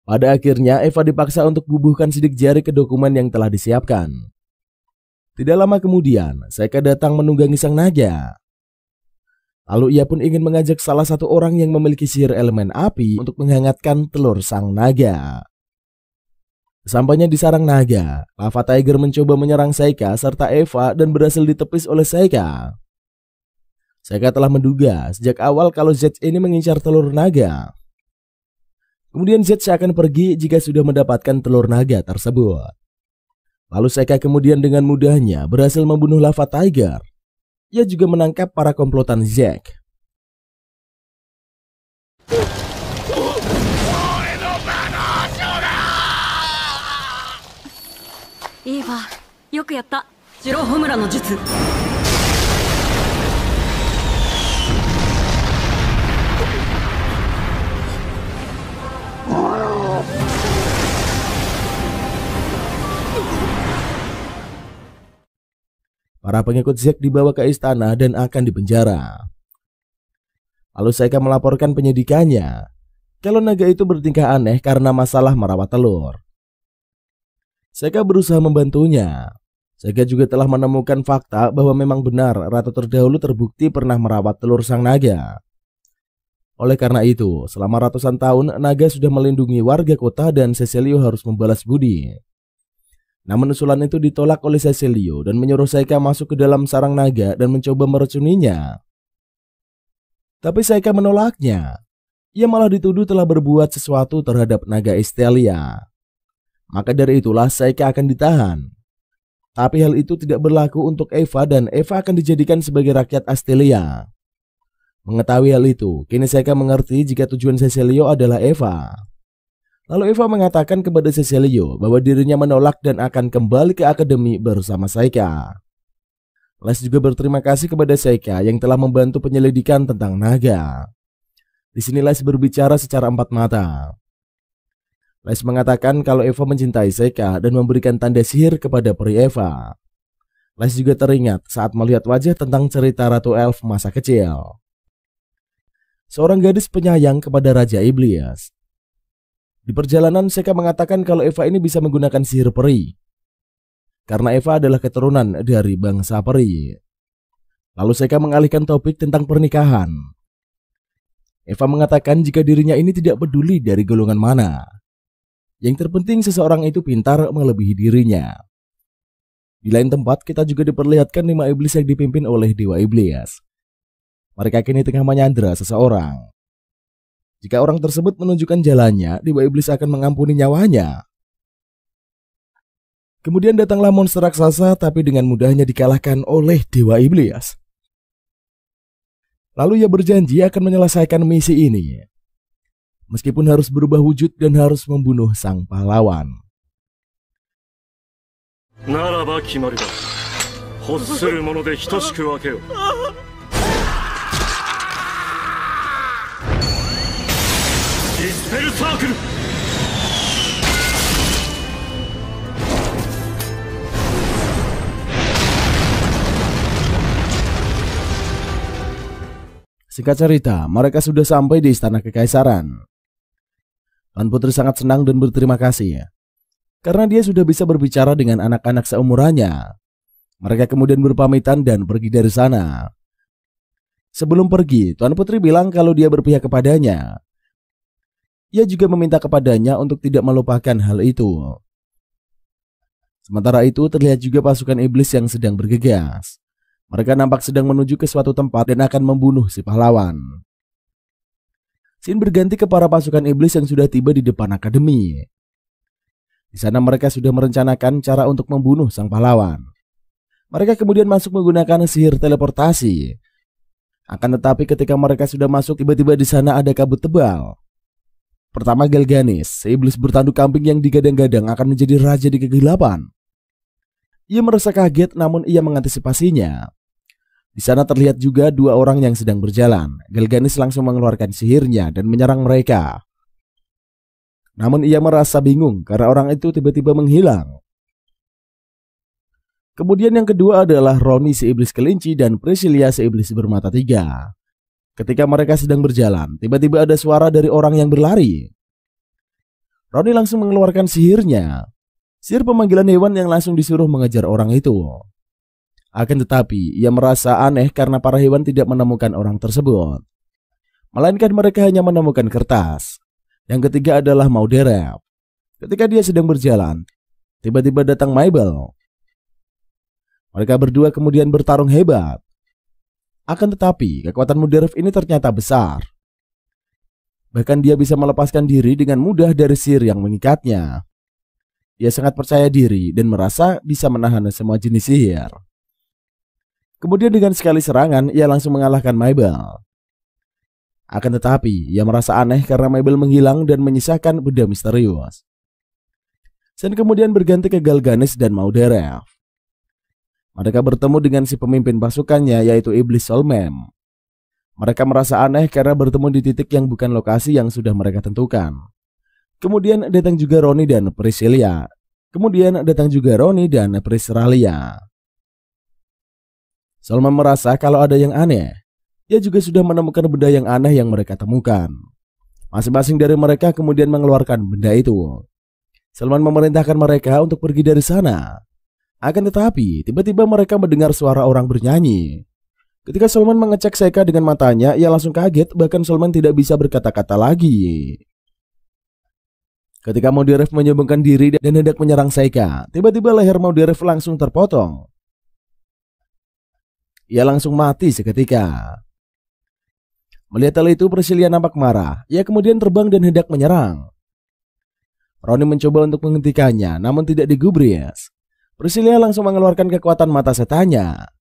Pada akhirnya Eva dipaksa untuk bubuhkan sidik jari ke dokumen yang telah disiapkan. Tidak lama kemudian, Saika datang menunggangi sang naga. Lalu ia pun ingin mengajak salah satu orang yang memiliki sihir elemen api untuk menghangatkan telur sang naga. Sampainya di sarang naga, Lava Tiger mencoba menyerang Saika serta Eva dan berhasil ditepis oleh Saika. Saika telah menduga sejak awal kalau Zed ini mengincar telur naga. Kemudian Zed seakan pergi jika sudah mendapatkan telur naga tersebut. Lalu Saika kemudian dengan mudahnya berhasil membunuh Lava Tiger. Ia juga menangkap para komplotan Zack. Eva, よくやった。ジローホムラの術。Para pengikut Zack dibawa ke istana dan akan dipenjara. Lalu Saika melaporkan penyidikannya kalau naga itu bertingkah aneh karena masalah merawat telur. Saika berusaha membantunya. Saika juga telah menemukan fakta bahwa memang benar ratu terdahulu terbukti pernah merawat telur sang naga. Oleh karena itu, selama ratusan tahun naga sudah melindungi warga kota dan Cecilio harus membalas budi. Namun usulan itu ditolak oleh Cecilio dan menyuruh Saika masuk ke dalam sarang naga dan mencoba meracuninya. Tapi Saika menolaknya. Ia malah dituduh telah berbuat sesuatu terhadap naga Estelia. Maka dari itulah Saika akan ditahan. Tapi hal itu tidak berlaku untuk Eva dan Eva akan dijadikan sebagai rakyat Astelia. Mengetahui hal itu, kini Saika mengerti jika tujuan Cecilio adalah Eva. Lalu Eva mengatakan kepada Cecilio bahwa dirinya menolak dan akan kembali ke akademi bersama Saika. Les juga berterima kasih kepada Saika yang telah membantu penyelidikan tentang naga. Di sini Les berbicara secara empat mata. Les mengatakan kalau Eva mencintai Saika dan memberikan tanda sihir kepada peri Eva. Les juga teringat saat melihat wajah tentang cerita Ratu Elf masa kecil. Seorang gadis penyayang kepada Raja Iblis. Di perjalanan Saika mengatakan kalau Eva ini bisa menggunakan sihir peri. Karena Eva adalah keturunan dari bangsa peri. Lalu Saika mengalihkan topik tentang pernikahan. Eva mengatakan jika dirinya ini tidak peduli dari golongan mana. Yang terpenting seseorang itu pintar melebihi dirinya. Di lain tempat kita juga diperlihatkan 5 iblis yang dipimpin oleh Dewa Iblis. Mereka kini tengah menyandera seseorang. Jika orang tersebut menunjukkan jalannya, Dewa Iblis akan mengampuni nyawanya. Kemudian datanglah monster raksasa tapi dengan mudahnya dikalahkan oleh Dewa Iblis. Lalu ia berjanji akan menyelesaikan misi ini. Meskipun harus berubah wujud dan harus membunuh sang pahlawan. Naraba kimaru da. Hossuru mono de hitoshiku wakeyo. ディスペルサークル。 Singkat cerita, mereka sudah sampai di istana kekaisaran. Tuan Putri sangat senang dan berterima kasih karena dia sudah bisa berbicara dengan anak-anak seumurannya. Mereka kemudian berpamitan dan pergi dari sana. Sebelum pergi, Tuan Putri bilang kalau dia berpihak kepadanya. Ia juga meminta kepadanya untuk tidak melupakan hal itu. Sementara itu, terlihat juga pasukan iblis yang sedang bergegas. Mereka nampak sedang menuju ke suatu tempat dan akan membunuh si pahlawan. Scene berganti ke para pasukan iblis yang sudah tiba di depan akademi. Di sana mereka sudah merencanakan cara untuk membunuh sang pahlawan. Mereka kemudian masuk menggunakan sihir teleportasi. Akan tetapi ketika mereka sudah masuk, tiba-tiba di sana ada kabut tebal. Pertama Galganis, si iblis bertanduk kambing yang digadang-gadang akan menjadi raja di kegelapan. Ia merasa kaget namun ia mengantisipasinya. Di sana terlihat juga dua orang yang sedang berjalan. Galganis langsung mengeluarkan sihirnya dan menyerang mereka. Namun ia merasa bingung karena orang itu tiba-tiba menghilang. Kemudian yang kedua adalah Roni si iblis kelinci dan Priscilia si iblis bermata tiga. Ketika mereka sedang berjalan, tiba-tiba ada suara dari orang yang berlari. Roni langsung mengeluarkan sihirnya. Sihir pemanggilan hewan yang langsung disuruh mengejar orang itu. Akan tetapi, ia merasa aneh karena para hewan tidak menemukan orang tersebut. Melainkan mereka hanya menemukan kertas. Yang ketiga adalah Mauderep. Ketika dia sedang berjalan, tiba-tiba datang Mabel. Mereka berdua kemudian bertarung hebat. Akan tetapi, kekuatan Mauderep ini ternyata besar. Bahkan dia bisa melepaskan diri dengan mudah dari sihir yang mengikatnya. Ia sangat percaya diri dan merasa bisa menahan semua jenis sihir. Kemudian dengan sekali serangan, ia langsung mengalahkan Mabel. Akan tetapi, ia merasa aneh karena Mabel menghilang dan menyisakan benda misterius. Dan kemudian berganti ke Galganis dan Mauderep. Mereka bertemu dengan si pemimpin pasukannya yaitu Iblis Solmem. Mereka merasa aneh karena bertemu di titik yang bukan lokasi yang sudah mereka tentukan. Kemudian datang juga Roni dan Priscilia. Solmem merasa kalau ada yang aneh. Ia juga sudah menemukan benda yang aneh yang mereka temukan. Masing-masing dari mereka kemudian mengeluarkan benda itu. Solmem memerintahkan mereka untuk pergi dari sana. Akan tetapi, tiba-tiba mereka mendengar suara orang bernyanyi. Ketika Solmem mengecek Seika dengan matanya, ia langsung kaget, bahkan Solmem tidak bisa berkata-kata lagi. Ketika Mauderep menyombongkan diri dan hendak menyerang Seika, tiba-tiba leher Mauderep langsung terpotong. Ia langsung mati seketika. Melihat hal itu, Priscilia nampak marah. Ia kemudian terbang dan hendak menyerang. Roni mencoba untuk menghentikannya, namun tidak digubris. Priscilia langsung mengeluarkan kekuatan mata setannya.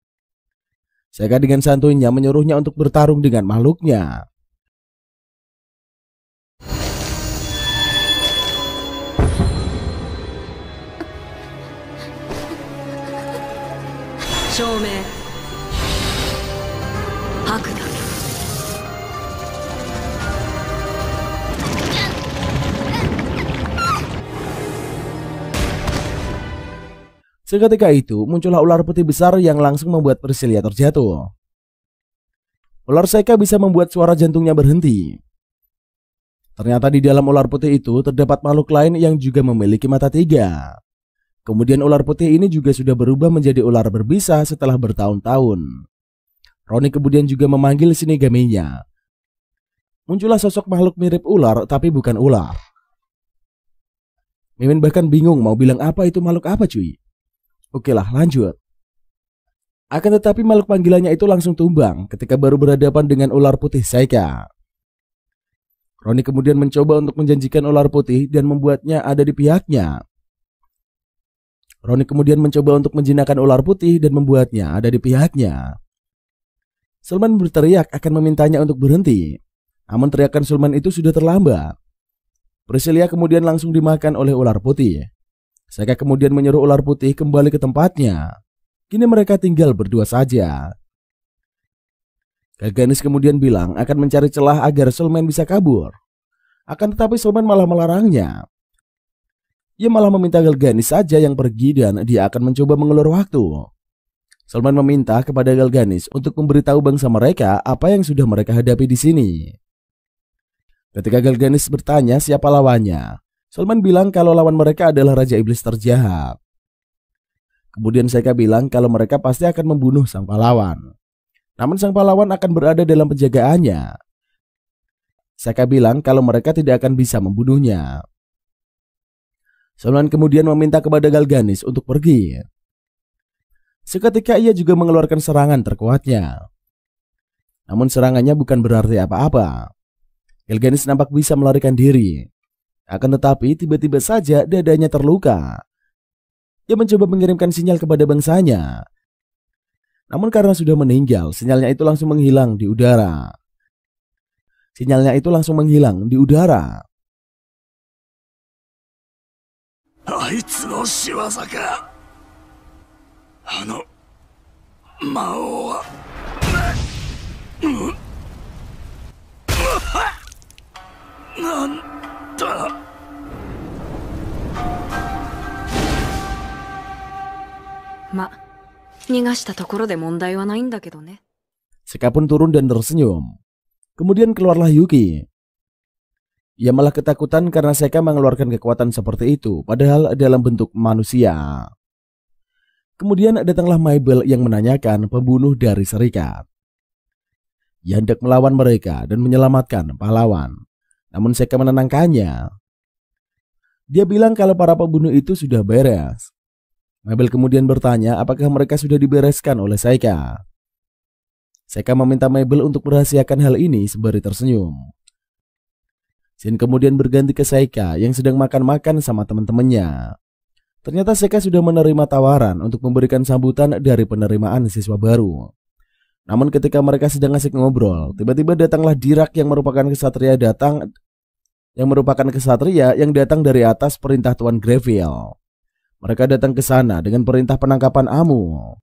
Seika dengan santuinya menyuruhnya untuk bertarung dengan makhluknya. Seketika itu muncullah ular putih besar yang langsung membuat Priscilia terjatuh. Ular Seika bisa membuat suara jantungnya berhenti. Ternyata di dalam ular putih itu terdapat makhluk lain yang juga memiliki mata tiga. Kemudian ular putih ini juga sudah berubah menjadi ular berbisa setelah bertahun-tahun. Roni kemudian juga memanggil Shinigami-nya. Muncullah sosok makhluk mirip ular tapi bukan ular. Mimin bahkan bingung mau bilang apa itu makhluk apa cuy. Oke lah, lanjut. Akan tetapi makhluk panggilannya itu langsung tumbang ketika baru berhadapan dengan ular putih Seika. Roni kemudian mencoba untuk menjanjikan ular putih dan membuatnya ada di pihaknya. Roni kemudian mencoba untuk menjinakkan ular putih dan membuatnya ada di pihaknya. Sulman berteriak akan memintanya untuk berhenti. Namun teriakan Sulman itu sudah terlambat. Priscilia kemudian langsung dimakan oleh ular putih. Seika kemudian menyuruh ular putih kembali ke tempatnya. Kini mereka tinggal berdua saja. Galganis kemudian bilang akan mencari celah agar Sulman bisa kabur. Akan tetapi Sulman malah melarangnya. Ia malah meminta Galganis saja yang pergi dan dia akan mencoba mengulur waktu. Sulman meminta kepada Galganis untuk memberitahu bangsa mereka apa yang sudah mereka hadapi di sini. Ketika Galganis bertanya siapa lawannya, Sulman bilang kalau lawan mereka adalah Raja Iblis terjahat. Kemudian Seika bilang kalau mereka pasti akan membunuh sang pahlawan. Namun sang pahlawan akan berada dalam penjagaannya. Seika bilang kalau mereka tidak akan bisa membunuhnya. Sulman kemudian meminta kepada Galganis untuk pergi. Seketika ia juga mengeluarkan serangan terkuatnya. Namun serangannya bukan berarti apa-apa. Galganis nampak bisa melarikan diri. Akan tetapi tiba-tiba saja dadanya terluka. Ia mencoba mengirimkan sinyal kepada bangsanya. Namun karena sudah meninggal, sinyalnya itu langsung menghilang di udara. Seika pun turun dan tersenyum. Kemudian keluarlah Yuki. Ia malah ketakutan karena Seika mengeluarkan kekuatan seperti itu, padahal dalam bentuk manusia. Kemudian datanglah Mabel yang menanyakan pembunuh dari serikat. Ia hendak melawan mereka dan menyelamatkan pahlawan. Namun Seika menenangkannya. Dia bilang kalau para pembunuh itu sudah beres. Mabel kemudian bertanya apakah mereka sudah dibereskan oleh Seika. Seika meminta Mabel untuk merahasiakan hal ini sembari tersenyum. Scene kemudian berganti ke Seika yang sedang makan-makan sama teman-temannya. Ternyata Seika sudah menerima tawaran untuk memberikan sambutan dari penerimaan siswa baru. Namun ketika mereka sedang asik ngobrol, tiba-tiba datanglah Dirak yang merupakan kesatria yang datang dari atas perintah Tuan Greville. Mereka datang ke sana dengan perintah penangkapan Amu.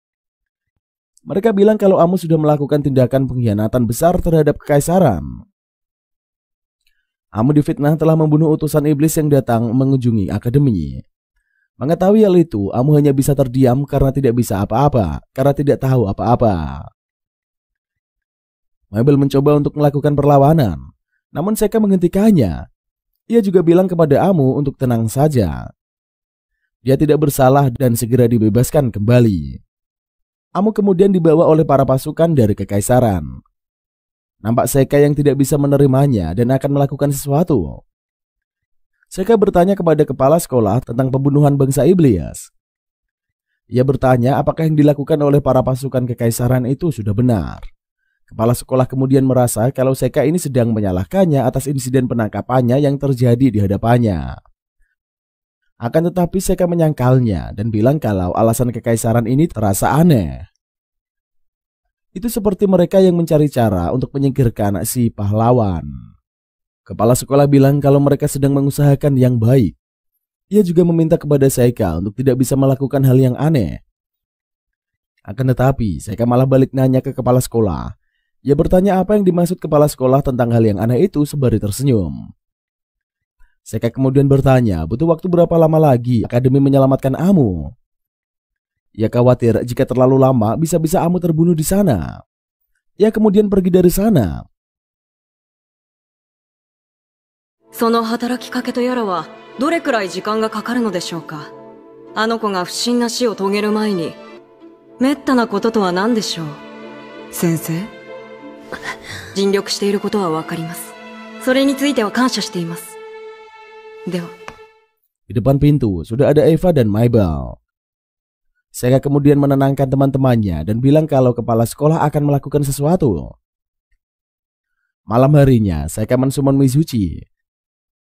Mereka bilang kalau Amu sudah melakukan tindakan pengkhianatan besar terhadap kekaisaran. Amu difitnah telah membunuh utusan iblis yang datang mengunjungi akademi. Mengetahui hal itu, Amu hanya bisa terdiam karena tidak tahu apa-apa. Mabel mencoba untuk melakukan perlawanan, namun Seika menghentikannya. Ia juga bilang kepada Amu untuk tenang saja. Dia tidak bersalah dan segera dibebaskan kembali. Amu kemudian dibawa oleh para pasukan dari kekaisaran. Nampak Seika yang tidak bisa menerimanya dan akan melakukan sesuatu. Seika bertanya kepada kepala sekolah tentang pembunuhan bangsa iblis. Ia bertanya apakah yang dilakukan oleh para pasukan kekaisaran itu sudah benar. Kepala sekolah kemudian merasa kalau Seika ini sedang menyalahkannya atas insiden penangkapannya yang terjadi di hadapannya. Akan tetapi Seika menyangkalnya dan bilang kalau alasan kekaisaran ini terasa aneh. Itu seperti mereka yang mencari cara untuk menyingkirkan si pahlawan. Kepala sekolah bilang kalau mereka sedang mengusahakan yang baik. Ia juga meminta kepada Seika untuk tidak bisa melakukan hal yang aneh. Akan tetapi Seika malah balik nanya ke kepala sekolah. Ia bertanya apa yang dimaksud kepala sekolah tentang hal yang aneh itu sembari tersenyum. Seika kemudian bertanya butuh waktu berapa lama lagi akademi menyelamatkan Amu. Ia khawatir jika terlalu lama bisa-bisa Amu terbunuh di sana. Ia kemudian pergi dari sana. その働きかけとやらはどれくらい時間がかかるのでしょうか。あの子が不審な死を遂げる前に。めったなこととは何でしょう。先生、尽力していることはわかります。それについては感謝しています。 Di depan pintu sudah ada Eva dan Mabel. Seika kemudian menenangkan teman-temannya dan bilang kalau kepala sekolah akan melakukan sesuatu. Malam harinya Seika mensummon Mizuchi,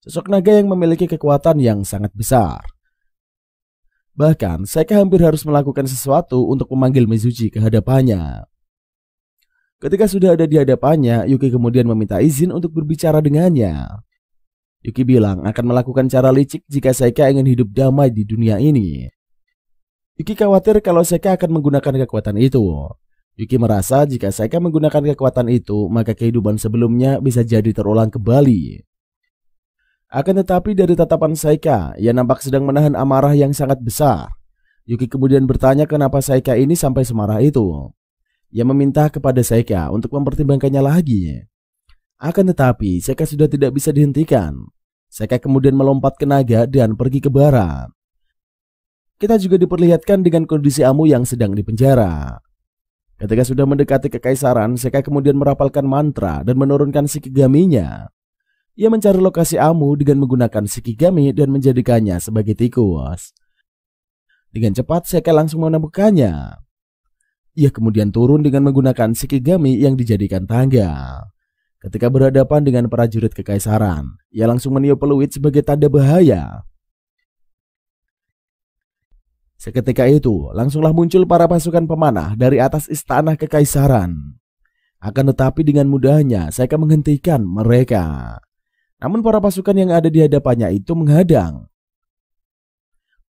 sosok naga yang memiliki kekuatan yang sangat besar. Bahkan Seika hampir harus melakukan sesuatu untuk memanggil Mizuchi ke hadapannya. Ketika sudah ada di hadapannya, Yuki kemudian meminta izin untuk berbicara dengannya. Yuki bilang akan melakukan cara licik jika Seika ingin hidup damai di dunia ini. Yuki khawatir kalau Seika akan menggunakan kekuatan itu. Yuki merasa jika Seika menggunakan kekuatan itu, maka kehidupan sebelumnya bisa jadi terulang kembali. Akan tetapi dari tatapan Saika, ia nampak sedang menahan amarah yang sangat besar. Yuki kemudian bertanya kenapa Saika ini sampai semarah itu. Ia meminta kepada Saika untuk mempertimbangkannya lagi. Akan tetapi Saika sudah tidak bisa dihentikan. Saika kemudian melompat ke naga dan pergi ke barat. Kita juga diperlihatkan dengan kondisi Amu yang sedang dipenjara. Ketika sudah mendekati kekaisaran, Saika kemudian merapalkan mantra dan menurunkan Shikigami-nya. Ia mencari lokasi Amu dengan menggunakan Shikigami dan menjadikannya sebagai tikus. Dengan cepat Saika langsung menemukannya. Ia kemudian turun dengan menggunakan Shikigami yang dijadikan tangga. Ketika berhadapan dengan prajurit kekaisaran, ia langsung meniup peluit sebagai tanda bahaya. Seketika itu, langsunglah muncul para pasukan pemanah dari atas istana kekaisaran. Akan tetapi dengan mudahnya Saika menghentikan mereka. Namun para pasukan yang ada di hadapannya itu menghadang.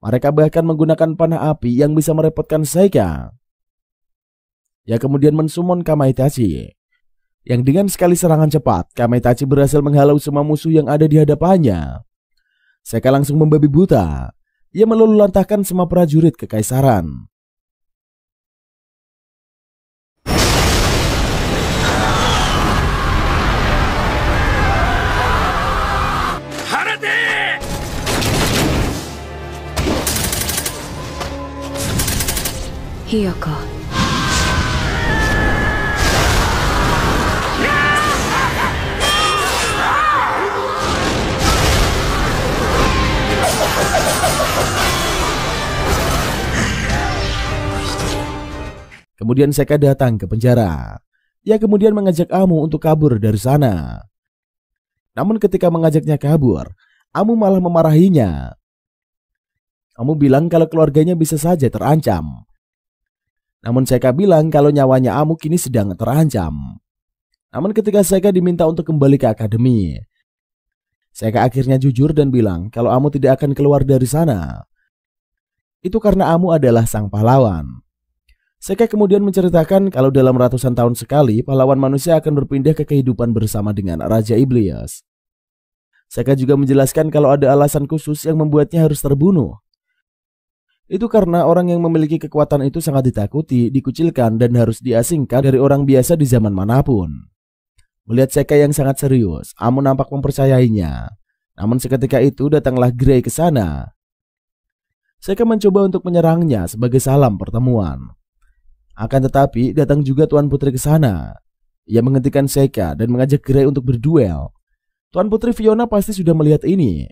Mereka bahkan menggunakan panah api yang bisa merepotkan Saika. Ia kemudian mensummon Kamaitachi. Yang dengan sekali serangan cepat, Kamaitachi berhasil menghalau semua musuh yang ada di hadapannya. Saika langsung membabi buta. Ia meluluhlantahkan semua prajurit kekaisaran. Hiyaka. Kemudian Saika datang ke penjara. Ia kemudian mengajak Amu untuk kabur dari sana. Namun ketika mengajaknya kabur, Amu malah memarahinya. Amu bilang kalau keluarganya bisa saja terancam. Namun Saika bilang kalau nyawanya Amu kini sedang terancam. Namun ketika Saika diminta untuk kembali ke akademi, Saika akhirnya jujur dan bilang kalau Amu tidak akan keluar dari sana. Itu karena Amu adalah sang pahlawan. Saika kemudian menceritakan kalau dalam ratusan tahun sekali pahlawan manusia akan berpindah ke kehidupan bersama dengan Raja Iblis. Saika juga menjelaskan kalau ada alasan khusus yang membuatnya harus terbunuh. Itu karena orang yang memiliki kekuatan itu sangat ditakuti, dikucilkan, dan harus diasingkan dari orang biasa di zaman manapun. Melihat Saika yang sangat serius, Amu nampak mempercayainya. Namun seketika itu datanglah Gray ke sana. Saika mencoba untuk menyerangnya sebagai salam pertemuan. Akan tetapi datang juga Tuan Putri ke sana. Ia menghentikan Saika dan mengajak Gray untuk berduel. Tuan Putri Fiona pasti sudah melihat ini.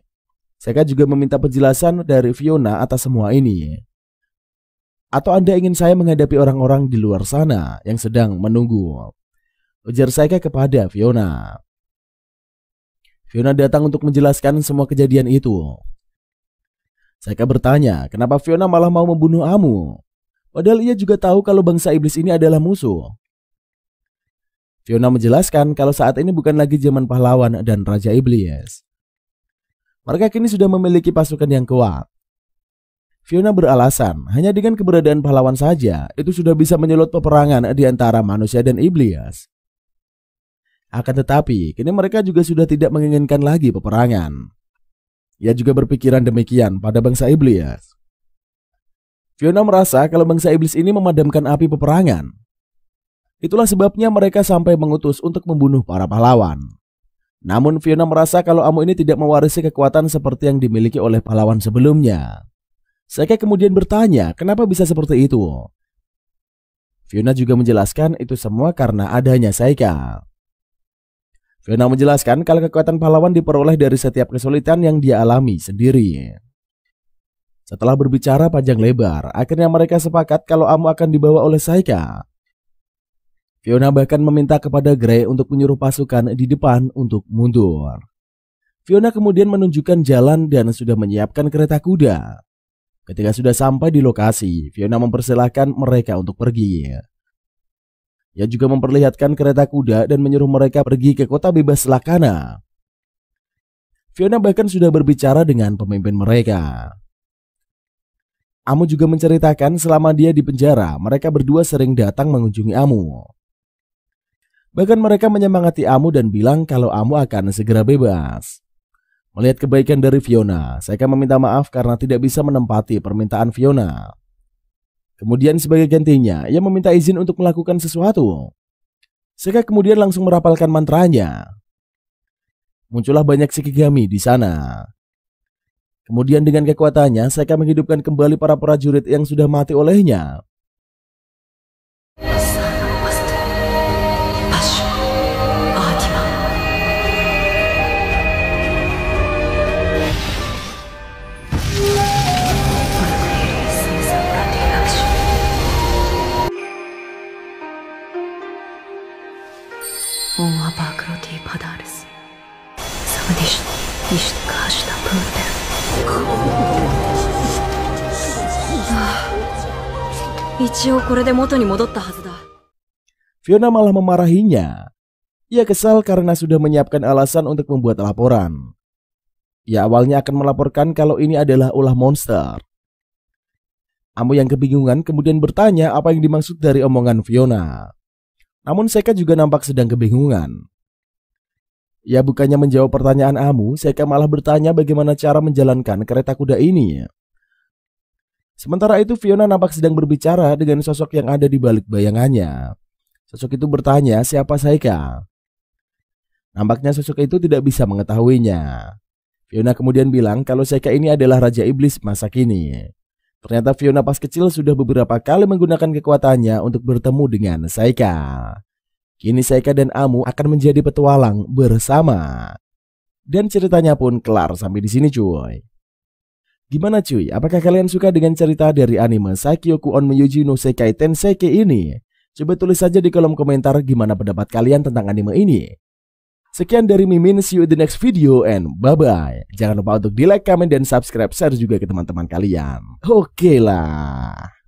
Saika juga meminta penjelasan dari Fiona atas semua ini. Atau Anda ingin saya menghadapi orang-orang di luar sana yang sedang menunggu? Ujar Saika kepada Fiona. Fiona datang untuk menjelaskan semua kejadian itu. Saika bertanya, kenapa Fiona malah mau membunuh Amu? Padahal ia juga tahu kalau bangsa iblis ini adalah musuh. Fiona menjelaskan kalau saat ini bukan lagi zaman pahlawan dan Raja Iblis. Mereka kini sudah memiliki pasukan yang kuat. Fiona beralasan, hanya dengan keberadaan pahlawan saja, itu sudah bisa menyulut peperangan di antara manusia dan iblis. Akan tetapi, kini mereka juga sudah tidak menginginkan lagi peperangan. Ia juga berpikiran demikian pada bangsa iblis. Fiona merasa kalau bangsa iblis ini memadamkan api peperangan. Itulah sebabnya mereka sampai mengutus untuk membunuh para pahlawan. Namun Fiona merasa kalau Amu ini tidak mewarisi kekuatan seperti yang dimiliki oleh pahlawan sebelumnya. Saika kemudian bertanya, kenapa bisa seperti itu? Fiona juga menjelaskan itu semua karena adanya Saika. Fiona menjelaskan kalau kekuatan pahlawan diperoleh dari setiap kesulitan yang dia alami sendiri. Setelah berbicara panjang lebar, akhirnya mereka sepakat kalau Amu akan dibawa oleh Saika. Fiona bahkan meminta kepada Gray untuk menyuruh pasukan di depan untuk mundur. Fiona kemudian menunjukkan jalan dan sudah menyiapkan kereta kuda. Ketika sudah sampai di lokasi, Fiona mempersilahkan mereka untuk pergi. Ia juga memperlihatkan kereta kuda dan menyuruh mereka pergi ke kota bebas Lakana. Fiona bahkan sudah berbicara dengan pemimpin mereka. Amu juga menceritakan selama dia di penjara, mereka berdua sering datang mengunjungi Amu. Bahkan mereka menyemangati Amu dan bilang kalau Amu akan segera bebas. Melihat kebaikan dari Fiona, Saika meminta maaf karena tidak bisa menempati permintaan Fiona. Kemudian sebagai gantinya, ia meminta izin untuk melakukan sesuatu. Saika kemudian langsung merapalkan mantranya. Muncullah banyak Shikigami di sana. Kemudian dengan kekuatannya, Saika menghidupkan kembali para prajurit yang sudah mati olehnya. Fiona malah memarahinya. Ia kesal karena sudah menyiapkan alasan untuk membuat laporan. Ia awalnya akan melaporkan kalau ini adalah ulah monster. Amo yang kebingungan kemudian bertanya apa yang dimaksud dari omongan Fiona. Namun Saika juga nampak sedang kebingungan. Ia bukannya menjawab pertanyaan Amu, Saika malah bertanya bagaimana cara menjalankan kereta kuda ini. Sementara itu Fiona nampak sedang berbicara dengan sosok yang ada di balik bayangannya. Sosok itu bertanya siapa Saika. Nampaknya sosok itu tidak bisa mengetahuinya. Fiona kemudian bilang kalau Saika ini adalah Raja Iblis masa kini. Ternyata Fiona pas kecil sudah beberapa kali menggunakan kekuatannya untuk bertemu dengan Saika. Kini Saika dan Amu akan menjadi petualang bersama. Dan ceritanya pun kelar sampai di sini cuy. Gimana cuy? Apakah kalian suka dengan cerita dari anime Saikyoku on Myoji no Sekai Tenseiki ini? Coba tulis saja di kolom komentar gimana pendapat kalian tentang anime ini. Sekian dari Mimin, see you in the next video and bye-bye. Jangan lupa untuk di like, comment, dan subscribe, share juga ke teman-teman kalian. Oke lah.